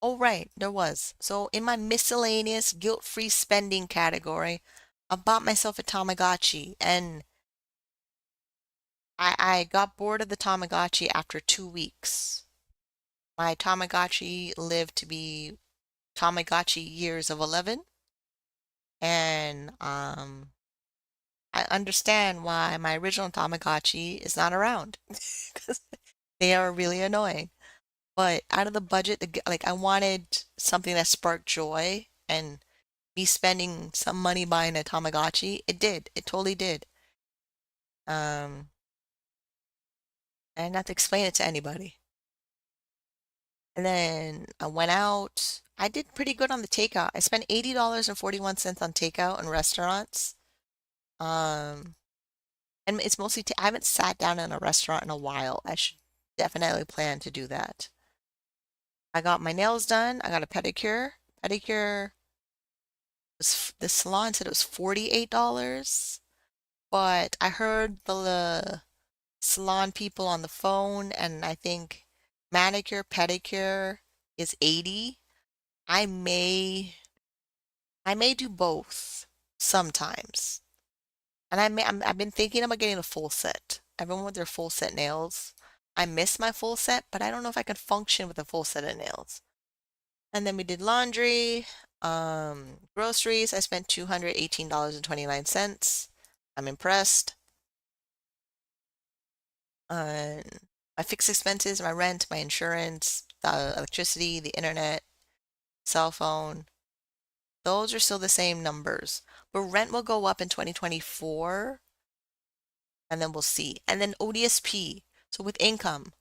oh right, there was. So in my miscellaneous guilt-free spending category, I bought myself a Tamagotchi and I got bored of the Tamagotchi after 2 weeks. My Tamagotchi lived to be Tamagotchi years of 11, and I understand why my original Tamagotchi is not around because they are really annoying. But out of the budget, like I wanted something that sparked joy, and me spending some money buying a Tamagotchi, it did. It totally did. Um, and not to explain it to anybody. And then I went out. I did pretty good on the takeout. I spent $80.41 on takeout in restaurants. Um, and it's mostly I haven't sat down in a restaurant in a while. I should definitely plan to do that. I got my nails done. I got a pedicure. Pedicure the salon said it was $48, but I heard the salon people on the phone, and I think manicure, pedicure is 80. I may I may do both sometimes. And I've been thinking about getting a full set. Everyone with their full set nails. I miss my full set, but I don't know if I can function with a full set of nails. And then we did laundry, groceries. I spent $218.29. I'm impressed. Uh, my fixed expenses, my rent, my insurance, the electricity, the internet, cell phone. Those are still the same numbers. But rent will go up in 2024, and then we'll see. And then ODSP. So with income,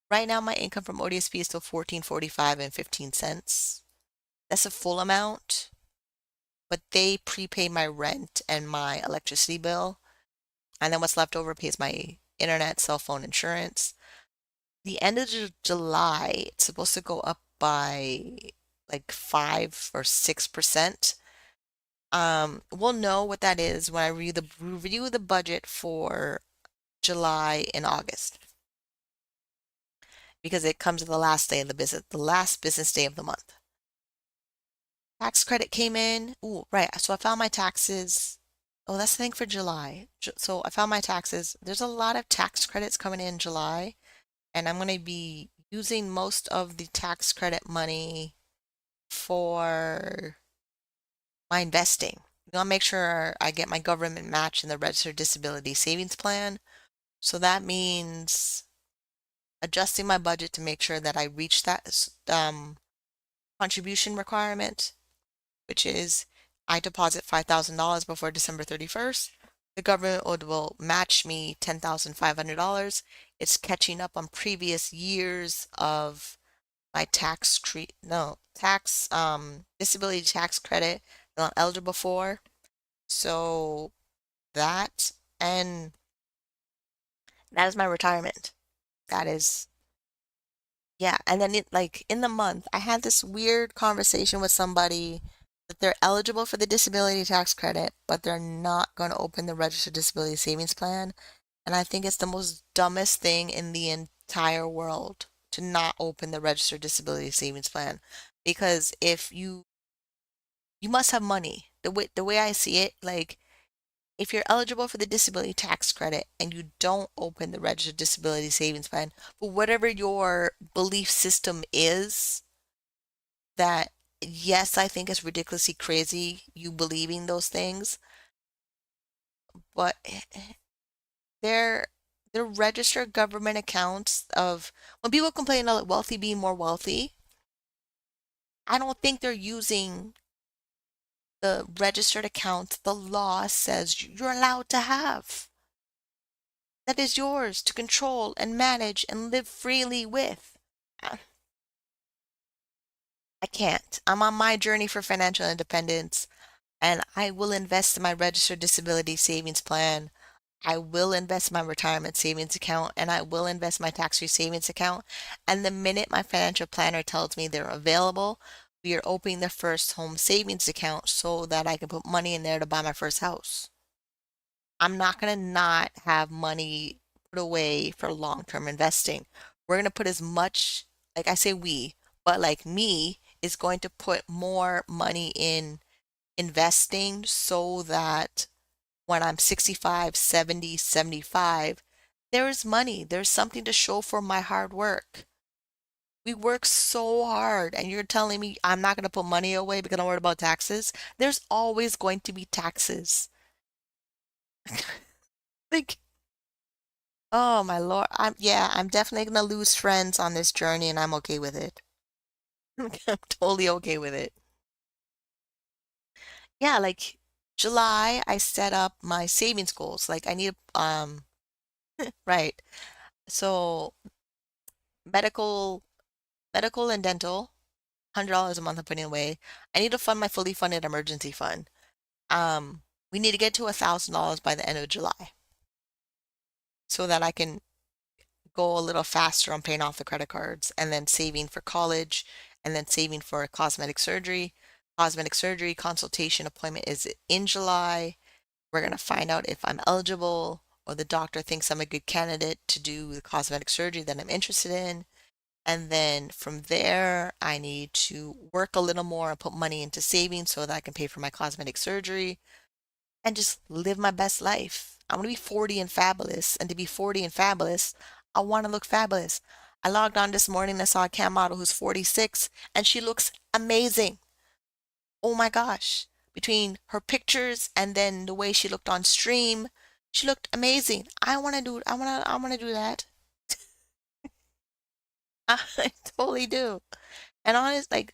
right now my income from ODSP is still 14.45 and 15 cents. That's a full amount, but they prepay my rent and my electricity bill, and then what's left over pays my internet, cell phone, insurance. The end of July, it's supposed to go up by like 5 or 6%. We'll know what that is when I review the budget for July and August because it comes to the last day of the last business day of the month. Tax credit came in. Ooh, right. So I found my taxes. Oh, that's the thing for July. So I found my taxes. There's a lot of tax credits coming in July, and I'm going to be using most of the tax credit money for my investing. I'll make sure I get my government match in the registered disability savings plan. So that means adjusting my budget to make sure that I reach that contribution requirement, which is I deposit $5,000 before December 31st. The government will match me $10,500. It's catching up on previous years of my disability tax credit that I'm eligible for. So that and that is my retirement. That is, yeah. And then like in the month, I had this weird conversation with somebody that they're eligible for the disability tax credit, but they're not going to open the registered disability savings plan. And I think it's the most dumbest thing in the entire world to not open the registered disability savings plan. Because if you must have money. The way I see it, like if you're eligible for the disability tax credit and you don't open the registered disability savings plan, for whatever your belief system is, that yes, I think it's ridiculously crazy you believing those things, but they're they're registered government accounts of when people complain about wealthy being more wealthy, I don't think they're using the registered account the law says you're allowed to have. That is yours to control and manage and live freely with. I I can't. I'm on my journey for financial independence, and I will invest in my registered disability savings plan. I will invest in my retirement savings account, and I will invest my tax-free savings account. And the minute my financial planner tells me they're available, we are opening the first home savings account so that I can put money in there to buy my first house. I'm not going to not have money put away for long-term investing. We're going to put as much, like I say we, but like me is going to put more money in investing so that when I'm 65, 70, 75, there is money. There's something to show for my hard work. We work so hard, and you're telling me I'm not going to put money away because I'm worried about taxes? There's always going to be taxes. Like, oh my Lord. I'm definitely gonna lose friends on this journey and I'm okay with it. I'm totally okay with it. Yeah, like July, I set up my savings goals. Like I need right. So medical medical and dental, $100 a month I'm putting away. I need to fund my fully funded emergency fund. Um, we need to get to $1,000 by the end of July so that I can go a little faster on paying off the credit cards and then saving for college and then saving for cosmetic surgery. Cosmetic surgery consultation appointment is in July. We're going to find out if I'm eligible or the doctor thinks I'm a good candidate to do the cosmetic surgery that I'm interested in. And then from there, I need to work a little more and put money into savings so that I can pay for my cosmetic surgery and just live my best life. I want to be 40 and fabulous. And to be 40 and fabulous, I want to look fabulous. I logged on this morning and I saw a cam model who's 46 and she looks amazing. Oh my gosh. Between her pictures and then the way she looked on stream, she looked amazing. I want to do that. I totally do. And honest, like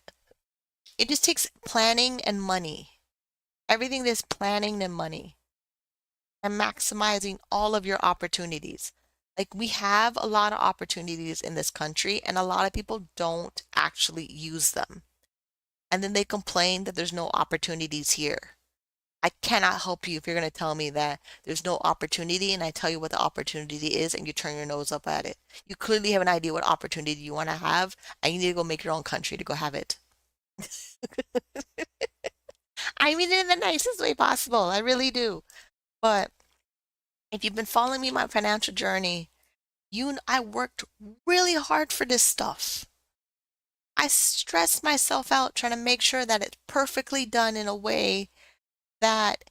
It just takes planning and money. Everything is planning and money and maximizing all of your opportunities. Like we have a lot of opportunities in this country and a lot of people don't actually use them. And then they complain that there's no opportunities here. I cannot help you if you're going to tell me that there's no opportunity and I tell you what the opportunity is and you turn your nose up at it. You clearly have an idea what opportunity you want to have and you need to go make your own country to go have it. I mean it in the nicest way possible. I really do. But if you've been following me my financial journey, I worked really hard for this stuff. I stressed myself out trying to make sure that it's perfectly done in a way that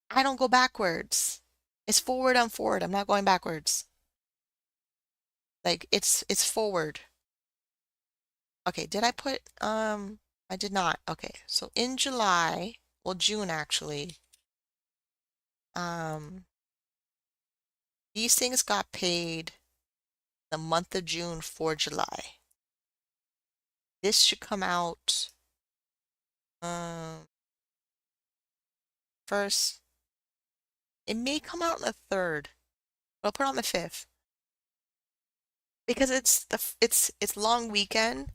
I don't go backwards. It's forward, I'm forward. I'm not going backwards. Like it's forward. Okay, did I put I did not. Okay. So in July, well June actually, um these things got paid the month of June for July. This should come out um first. It may come out on the 3rd, but I'll put it on the 5th because it's long weekend,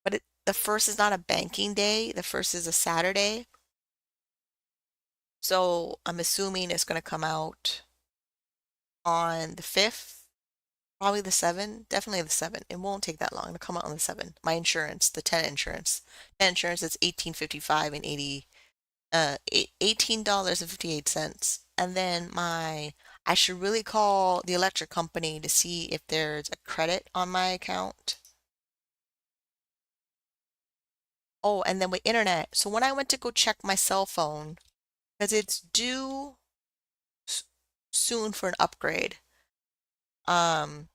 but the first is not a banking day. The first is a Saturday. So I'm assuming it's going to come out on the 5th, probably the 7th, definitely the 7th. It won't take that long to come out on the 7th. My insurance, the tenant insurance. Tenant insurance is 18.55 and 80 $18.58. And then I should really call the electric company to see if there's a credit on my account. Oh, and then with internet. So when I went to go check my cell phone, because it's due soon for an upgrade, um,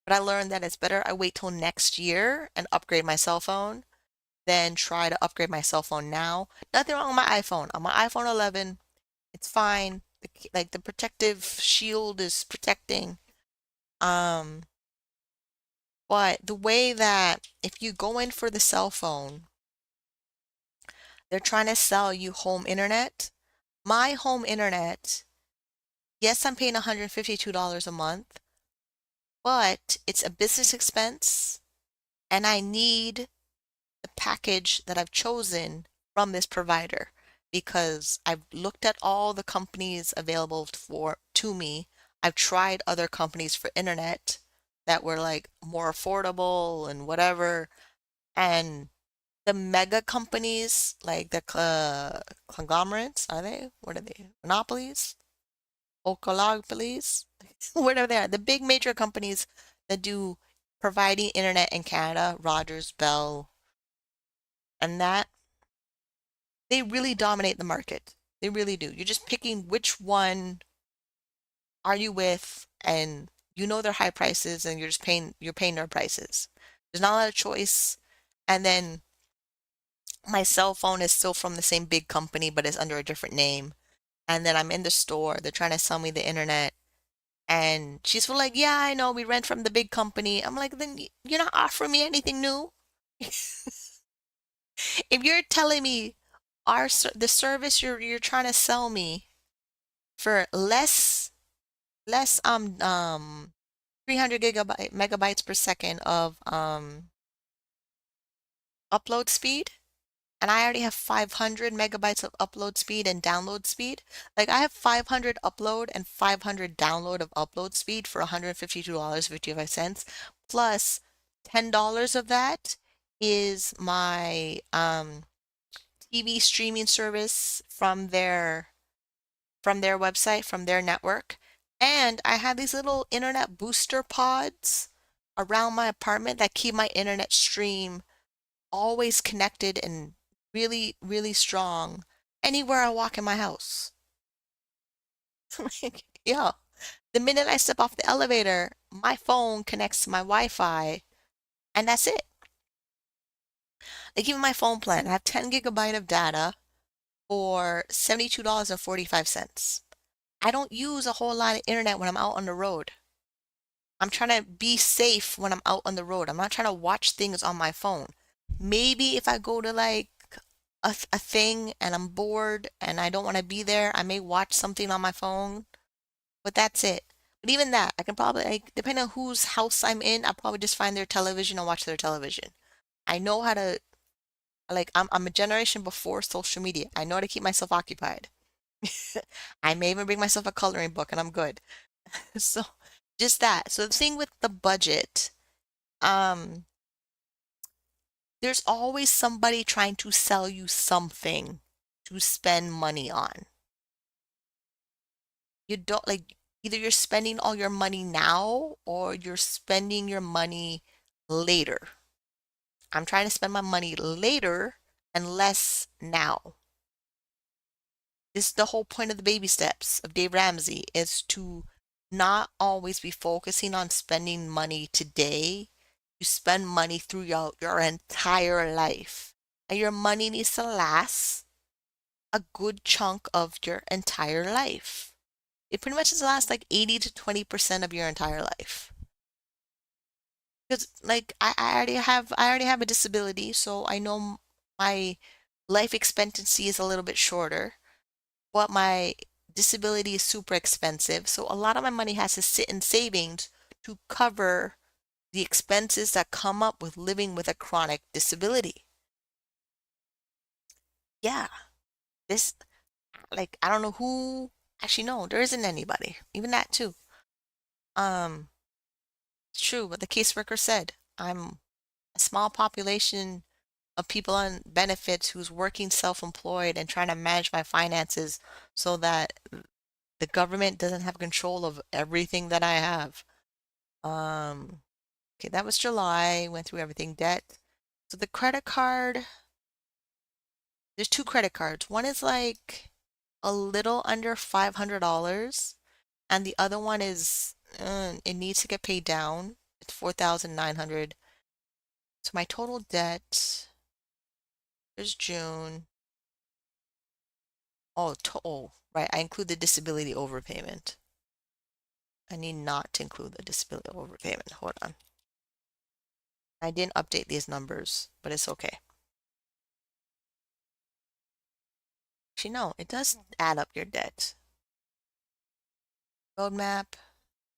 but I learned that it's better I wait till next year and upgrade my cell phone than try to upgrade my cell phone now. Nothing wrong with my iPhone. On my iPhone 11, it's fine. Like the protective shield is protecting. Um, but the way that if you go in for the cell phone, they're trying to sell you home internet. My home internet, yes, I'm paying $152 a month, but it's a business expense and I need the package that I've chosen from this provider because I've looked at all the companies available to me. I've tried other companies for internet that were like more affordable and whatever. And the mega companies, like the conglomerates, are they? What are they? Monopolies? Oligopolies? Whatever they are. The big major companies that do providing internet in Canada, Rogers, Bell, and that they really dominate the market. They really do. You're just picking which one are you with, and you know their high prices, and you're paying their prices. There's not a lot of choice. And then my cell phone is still from the same big company, but it's under a different name. And then I'm in the store. They're trying to sell me the internet. And she's like, yeah, I know we rent from the big company. I'm like, then you're not offering me anything new. If you're telling me the service you're trying to sell me for less 300 gigabyte megabytes per second of upload speed, and I already have 500 megabytes of upload speed and download speed. Like I have 500 upload and 500 download of upload speed for $152.55 plus $10 of that is my TV streaming service from their website, from their network. And I have these little internet booster pods around my apartment that keep my internet stream always connected and really, really strong anywhere I walk in my house. Like, yeah. The minute I step off the elevator, my phone connects to my Wi-Fi, and that's it. Like even my phone plan, I have 10 gigabyte of data for $72.45. I don't use a whole lot of internet when I'm out on the road. I'm trying to be safe when I'm out on the road. I'm not trying to watch things on my phone. Maybe if I go to like a thing and I'm bored and I don't want to be there, I may watch something on my phone, but that's it. But even that, I can probably, like, depending on whose house I'm in, I'll probably just find their television and watch their television. I know how to, like, I'm a generation before social media. I know how to keep myself occupied. I may even bring myself a coloring book and I'm good. So just that. So the thing with the budget, um, there's always somebody trying to sell you something to spend money on. You don't like either you're spending all your money now or you're spending your money later. I'm trying to spend my money later and less now. This is the whole point of the baby steps of Dave Ramsey is to not always be focusing on spending money today. You spend money through your entire life. And your money needs to last a good chunk of your entire life. It pretty much has to last like 80 to 20% of your entire life. Because like I already have a disability, so I know my life expectancy is a little bit shorter, but my disability is super expensive. So a lot of my money has to sit in savings to cover the expenses that come up with living with a chronic disability. Yeah, this like I don't know who actually no, there isn't anybody. Even that too. Um, it's true what the caseworker said. I'm a small population of people on benefits who's working self-employed and trying to manage my finances so that the government doesn't have control of everything that I have. Um, okay, that was July, went through everything, debt. So the credit card, there's two credit cards. One is like a little under $500 and the other one is it needs to get paid down. It's 4,900. So my total debt, there's June. Oh, right. I include the disability overpayment. I need not to include the disability overpayment. Hold on. I didn't update these numbers, but it's okay. Actually, no, it does add up your debt. Roadmap,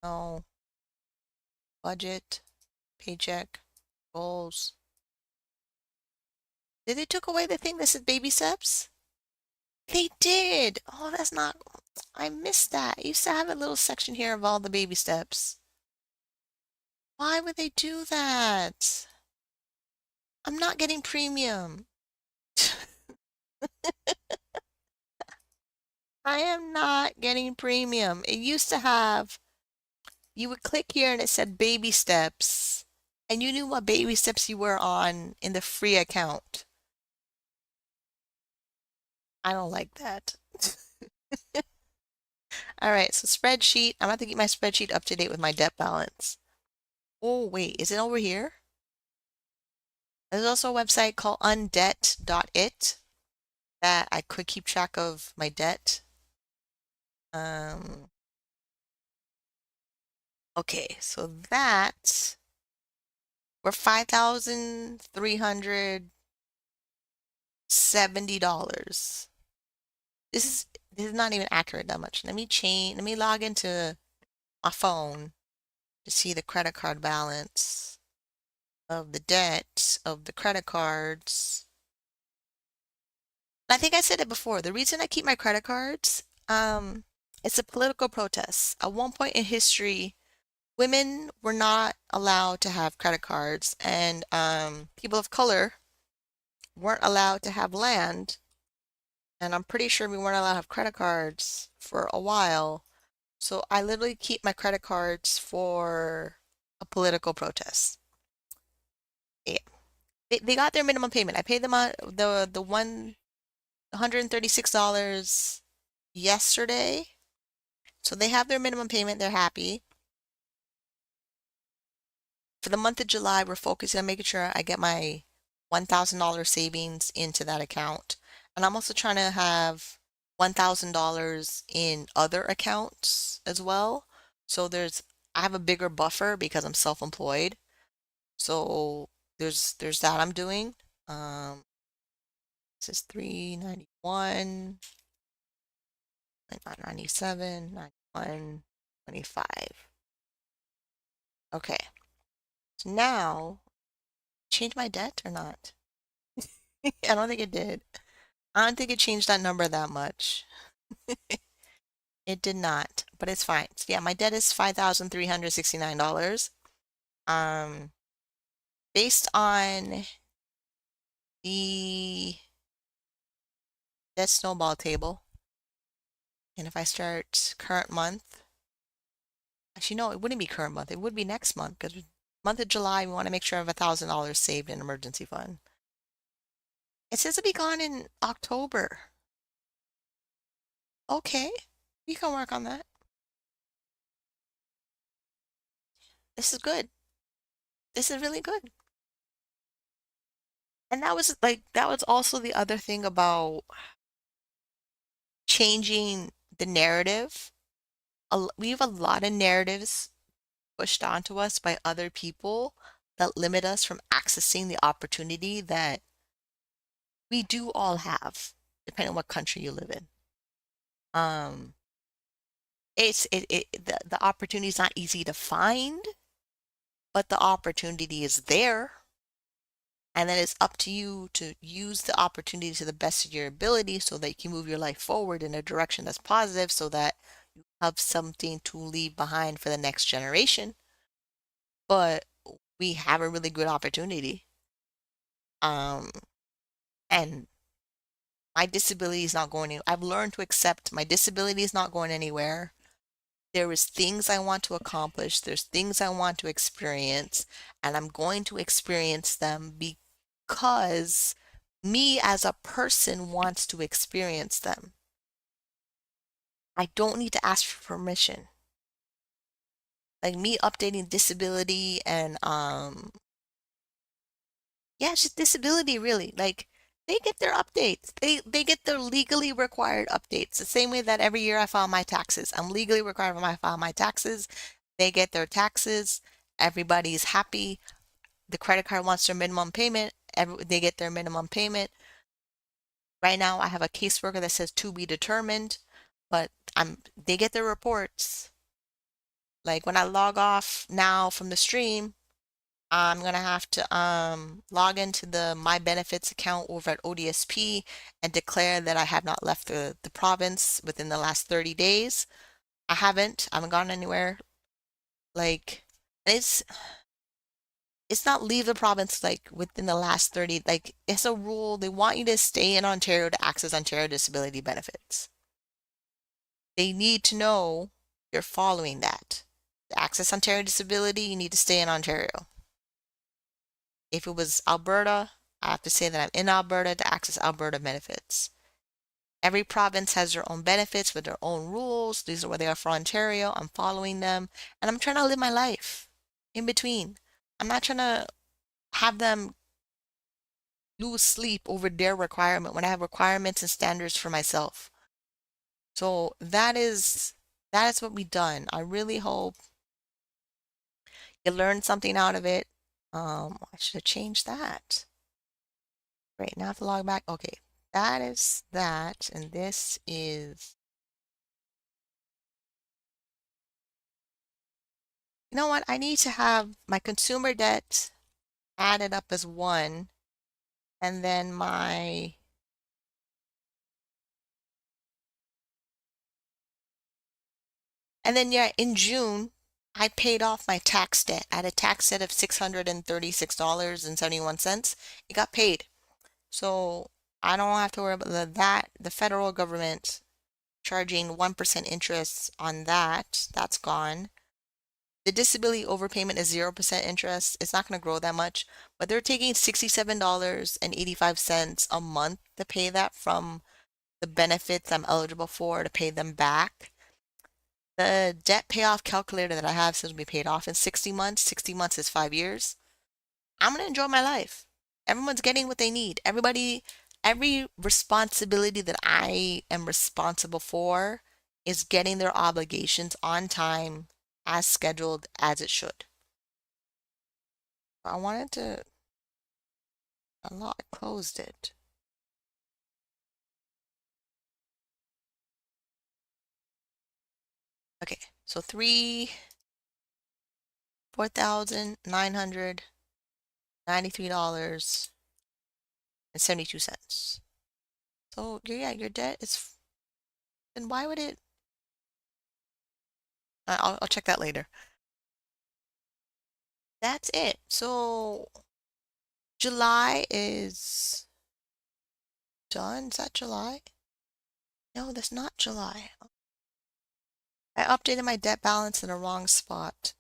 no. Budget, paycheck, goals. Did they took away the thing that said baby steps? They did. Oh, that's not. I missed that. I used to have a little section here of all the baby steps. Why would they do that? I'm not getting premium. I am not getting premium. It used to have, you would click here and it said baby steps, and you knew what baby steps you were on in the free account. I don't like that. All right, so spreadsheet. I'm about to get my spreadsheet up to date with my debt balance. Oh, wait, is it over here? There's also a website called undebt.it that I could keep track of my debt. Um, okay, so that we're $5,370. This is not even accurate that much. Let me log into my phone to see the credit card balance of the debt of the credit cards. I think I said it before. The reason I keep my credit cards, it's a political protest. At one point in history, women were not allowed to have credit cards, and people of color weren't allowed to have land. And I'm pretty sure we weren't allowed to have credit cards for a while. So I literally keep my credit cards for a political protest. Yeah. They got their minimum payment. I paid them the $136 yesterday. So they have their minimum payment. They're happy. For the month of July, we're focusing on making sure I get my $1,000 savings into that account. And I'm also trying to have $1,000 in other accounts as well. So I have a bigger buffer because I'm self-employed. So there's that I'm doing. This is 391, 97, 91, 25. Okay. So now, change my debt or not? I don't think it did. I don't think it changed that number that much. It did not, but it's fine. So yeah, my debt is $5,369. Um, Based on the debt snowball table, and if I start current month, actually no, it wouldn't be current month. It would be next month because month of July, we want to make sure I have $1,000 saved in emergency fund. It says to be gone in October. Okay, we can work on that. This is good. This is really good. And that was also the other thing about changing the narrative. We have a lot of narratives pushed onto us by other people that limit us from accessing the opportunity that we do all have, depending on what country you live in. Um, the opportunity is not easy to find, but the opportunity is there. And then it's up to you to use the opportunity to the best of your ability so that you can move your life forward in a direction that's positive so that you have something to leave behind for the next generation. But we have a really good opportunity. Um, and my disability is not going I've learned to accept my disability is not going anywhere. There is things I want to accomplish. There's things I want to experience, and I'm going to experience them because me as a person wants to experience them. I don't need to ask for permission. Like me updating disability and yeah, it's just disability really. Like they get their updates. They get their legally required updates. The same way that every year I file my taxes. I'm legally required when I file my taxes. They get their taxes. Everybody's happy. The credit card wants their minimum payment. They get their minimum payment. Right now I have a caseworker that says to be determined, but they get their reports. Like when I log off now from the stream, I'm gonna have to log into the My Benefits account over at ODSP and declare that I have not left the province within the last 30 days. I haven't gone anywhere. Like it's it's not leave the province like within the last 30, like it's a rule. They want you to stay in Ontario to access Ontario disability benefits. They need to know you're following that. To access Ontario disability, you need to stay in Ontario. If it was Alberta, I have to say that I'm in Alberta to access Alberta benefits. Every province has their own benefits with their own rules. These are what they are for Ontario. I'm following them and I'm trying to live my life in between. I'm not trying to have them lose sleep over their requirement when I have requirements and standards for myself. So that is what we've done. I really hope you learned something out of it. I should have changed that. Great, now I have to log back. Okay, that is that, and this is, you know what? I need to have my consumer debt added up as one, and then yeah, in June, I paid off my tax debt. I had a tax debt of $636.71. It got paid. So I don't have to worry about the federal government charging 1% interest on that. That's gone. The disability overpayment is 0% interest. It's not going to grow that much, but they're taking $67.85 a month to pay that from the benefits I'm eligible for to pay them back. The debt payoff calculator that I have says we paid off in 60 months. 60 months is 5 years. I'm going to enjoy my life. Everyone's getting what they need. Every responsibility that I am responsible for is getting their obligations on time, as scheduled, as it should. I wanted to A lot. I closed it. Okay, so $4,993.72. So yeah, your debt is, then why would it, I'll check that later. That's it. So July is done. Is that July? No, that's not July. I updated my debt balance in the wrong spot.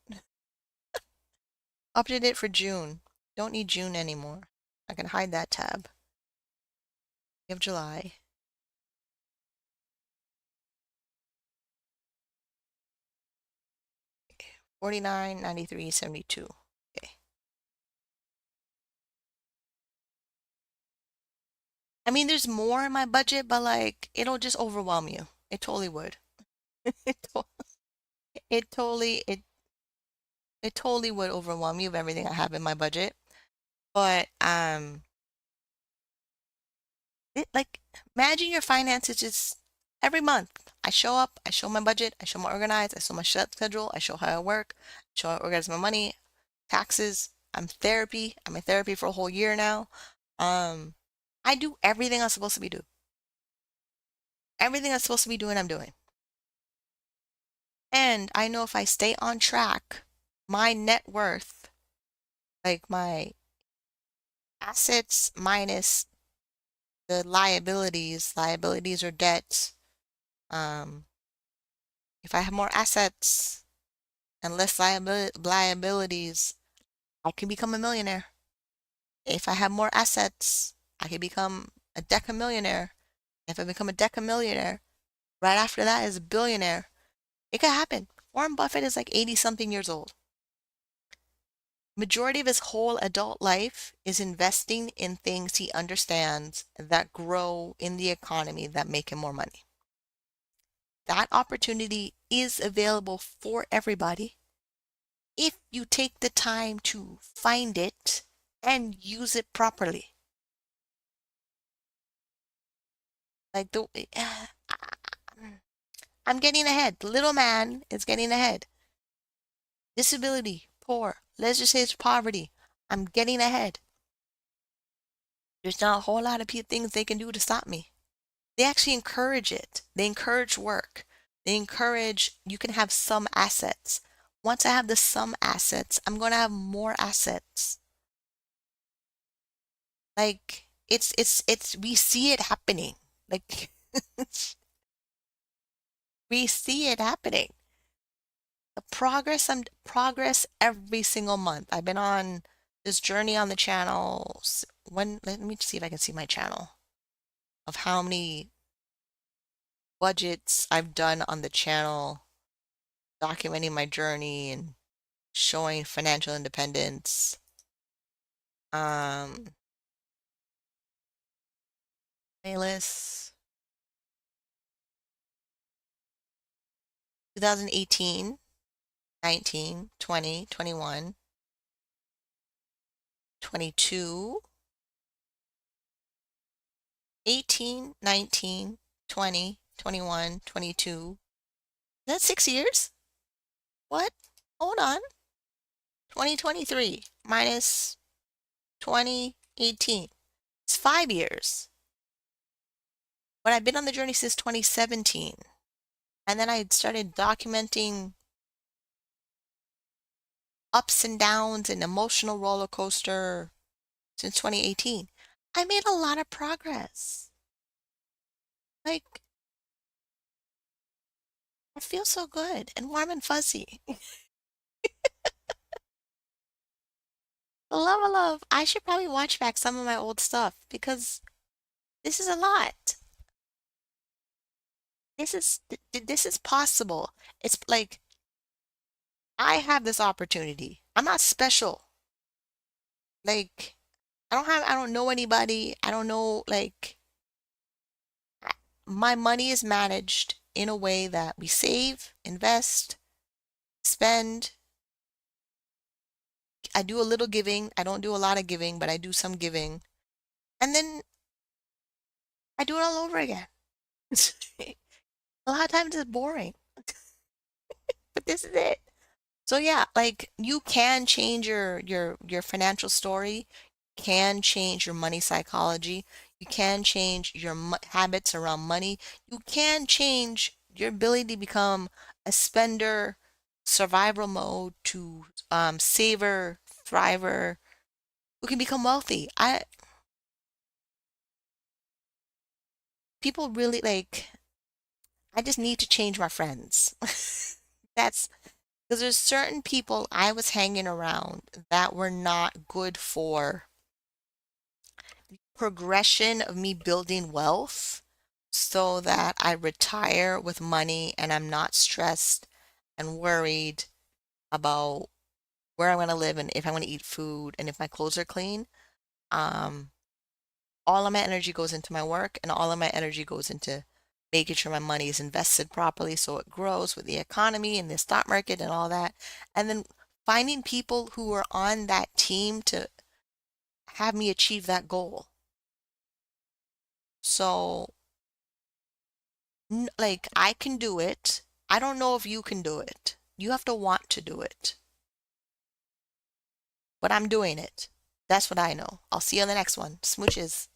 Updated it for June. Don't need June anymore. I can hide that tab. We have July. $49.93.72. Okay. I mean, there's more in my budget, but like it'll just overwhelm you. It totally would. It, to it totally it it totally would overwhelm you of everything I have in my budget. But like imagine your finances just every month. I show up, I show my budget, I show my organized, I show my schedule, I show how I work, I show how I organize my money, taxes. I'm therapy. I'm in therapy for a whole year now. Um, I do everything I'm supposed to be doing. Everything I'm supposed to be doing, I'm doing. And I know if I stay on track, my net worth, like my assets minus the liabilities or debts, um, if I have more assets and less liabilities, I can become a millionaire. If I have more assets, I can become a decamillionaire. If I become a decamillionaire, right after that is a billionaire. It could happen. Warren Buffett is like 80 something years old. Majority of his whole adult life is investing in things he understands that grow in the economy that make him more money. That opportunity is available for everybody if you take the time to find it and use it properly. Like the I'm getting ahead. The little man is getting ahead. Disability, poor, legislative poverty. I'm getting ahead. There's not a whole lot of things they can do to stop me. They actually encourage it. They encourage work. They encourage you can have some assets. Once I have the some assets, I'm going to have more assets. Like it's we see it happening. Like we see it happening. The progress every single month. I've been on this journey on the channel. Let me see if I can see my channel of how many budgets I've done on the channel, documenting my journey and showing financial independence. Um, Playlist 2018, 19, 20, 21, 22, 18, 19, 20, 21, 22. Is that 6 years? What? Hold on. 2023 minus 2018. It's 5 years. But I've been on the journey since 2017. And then I started documenting ups and downs and emotional roller coaster since 2018. I made a lot of progress. Like, I feel so good and warm and fuzzy. The love of love. I should probably watch back some of my old stuff because this is a lot. This is possible. It's like I have this opportunity. I'm not special. Like I don't know anybody. I don't know like my money is managed in a way that we save, invest, spend. I do a little giving. I don't do a lot of giving, but I do some giving. And then I do it all over again. A lot of times it's boring, but this is it. So yeah, like you can change your financial story, can change your money psychology, you can change your habits around money, you can change your ability to become a spender, survival mode to saver, thriver, who can become wealthy. People really like I just need to change my friends. That's because there's certain people I was hanging around that were not good for progression of me building wealth so that I retire with money and I'm not stressed and worried about where I'm going to live and if I'm going to eat food and if my clothes are clean. Um, all of my energy goes into my work and all of my energy goes into making sure my money is invested properly so it grows with the economy and the stock market and all that. And then finding people who are on that team to have me achieve that goal. So, like, I can do it. I don't know if you can do it. You have to want to do it. But I'm doing it. That's what I know. I'll see you on the next one. Smooches.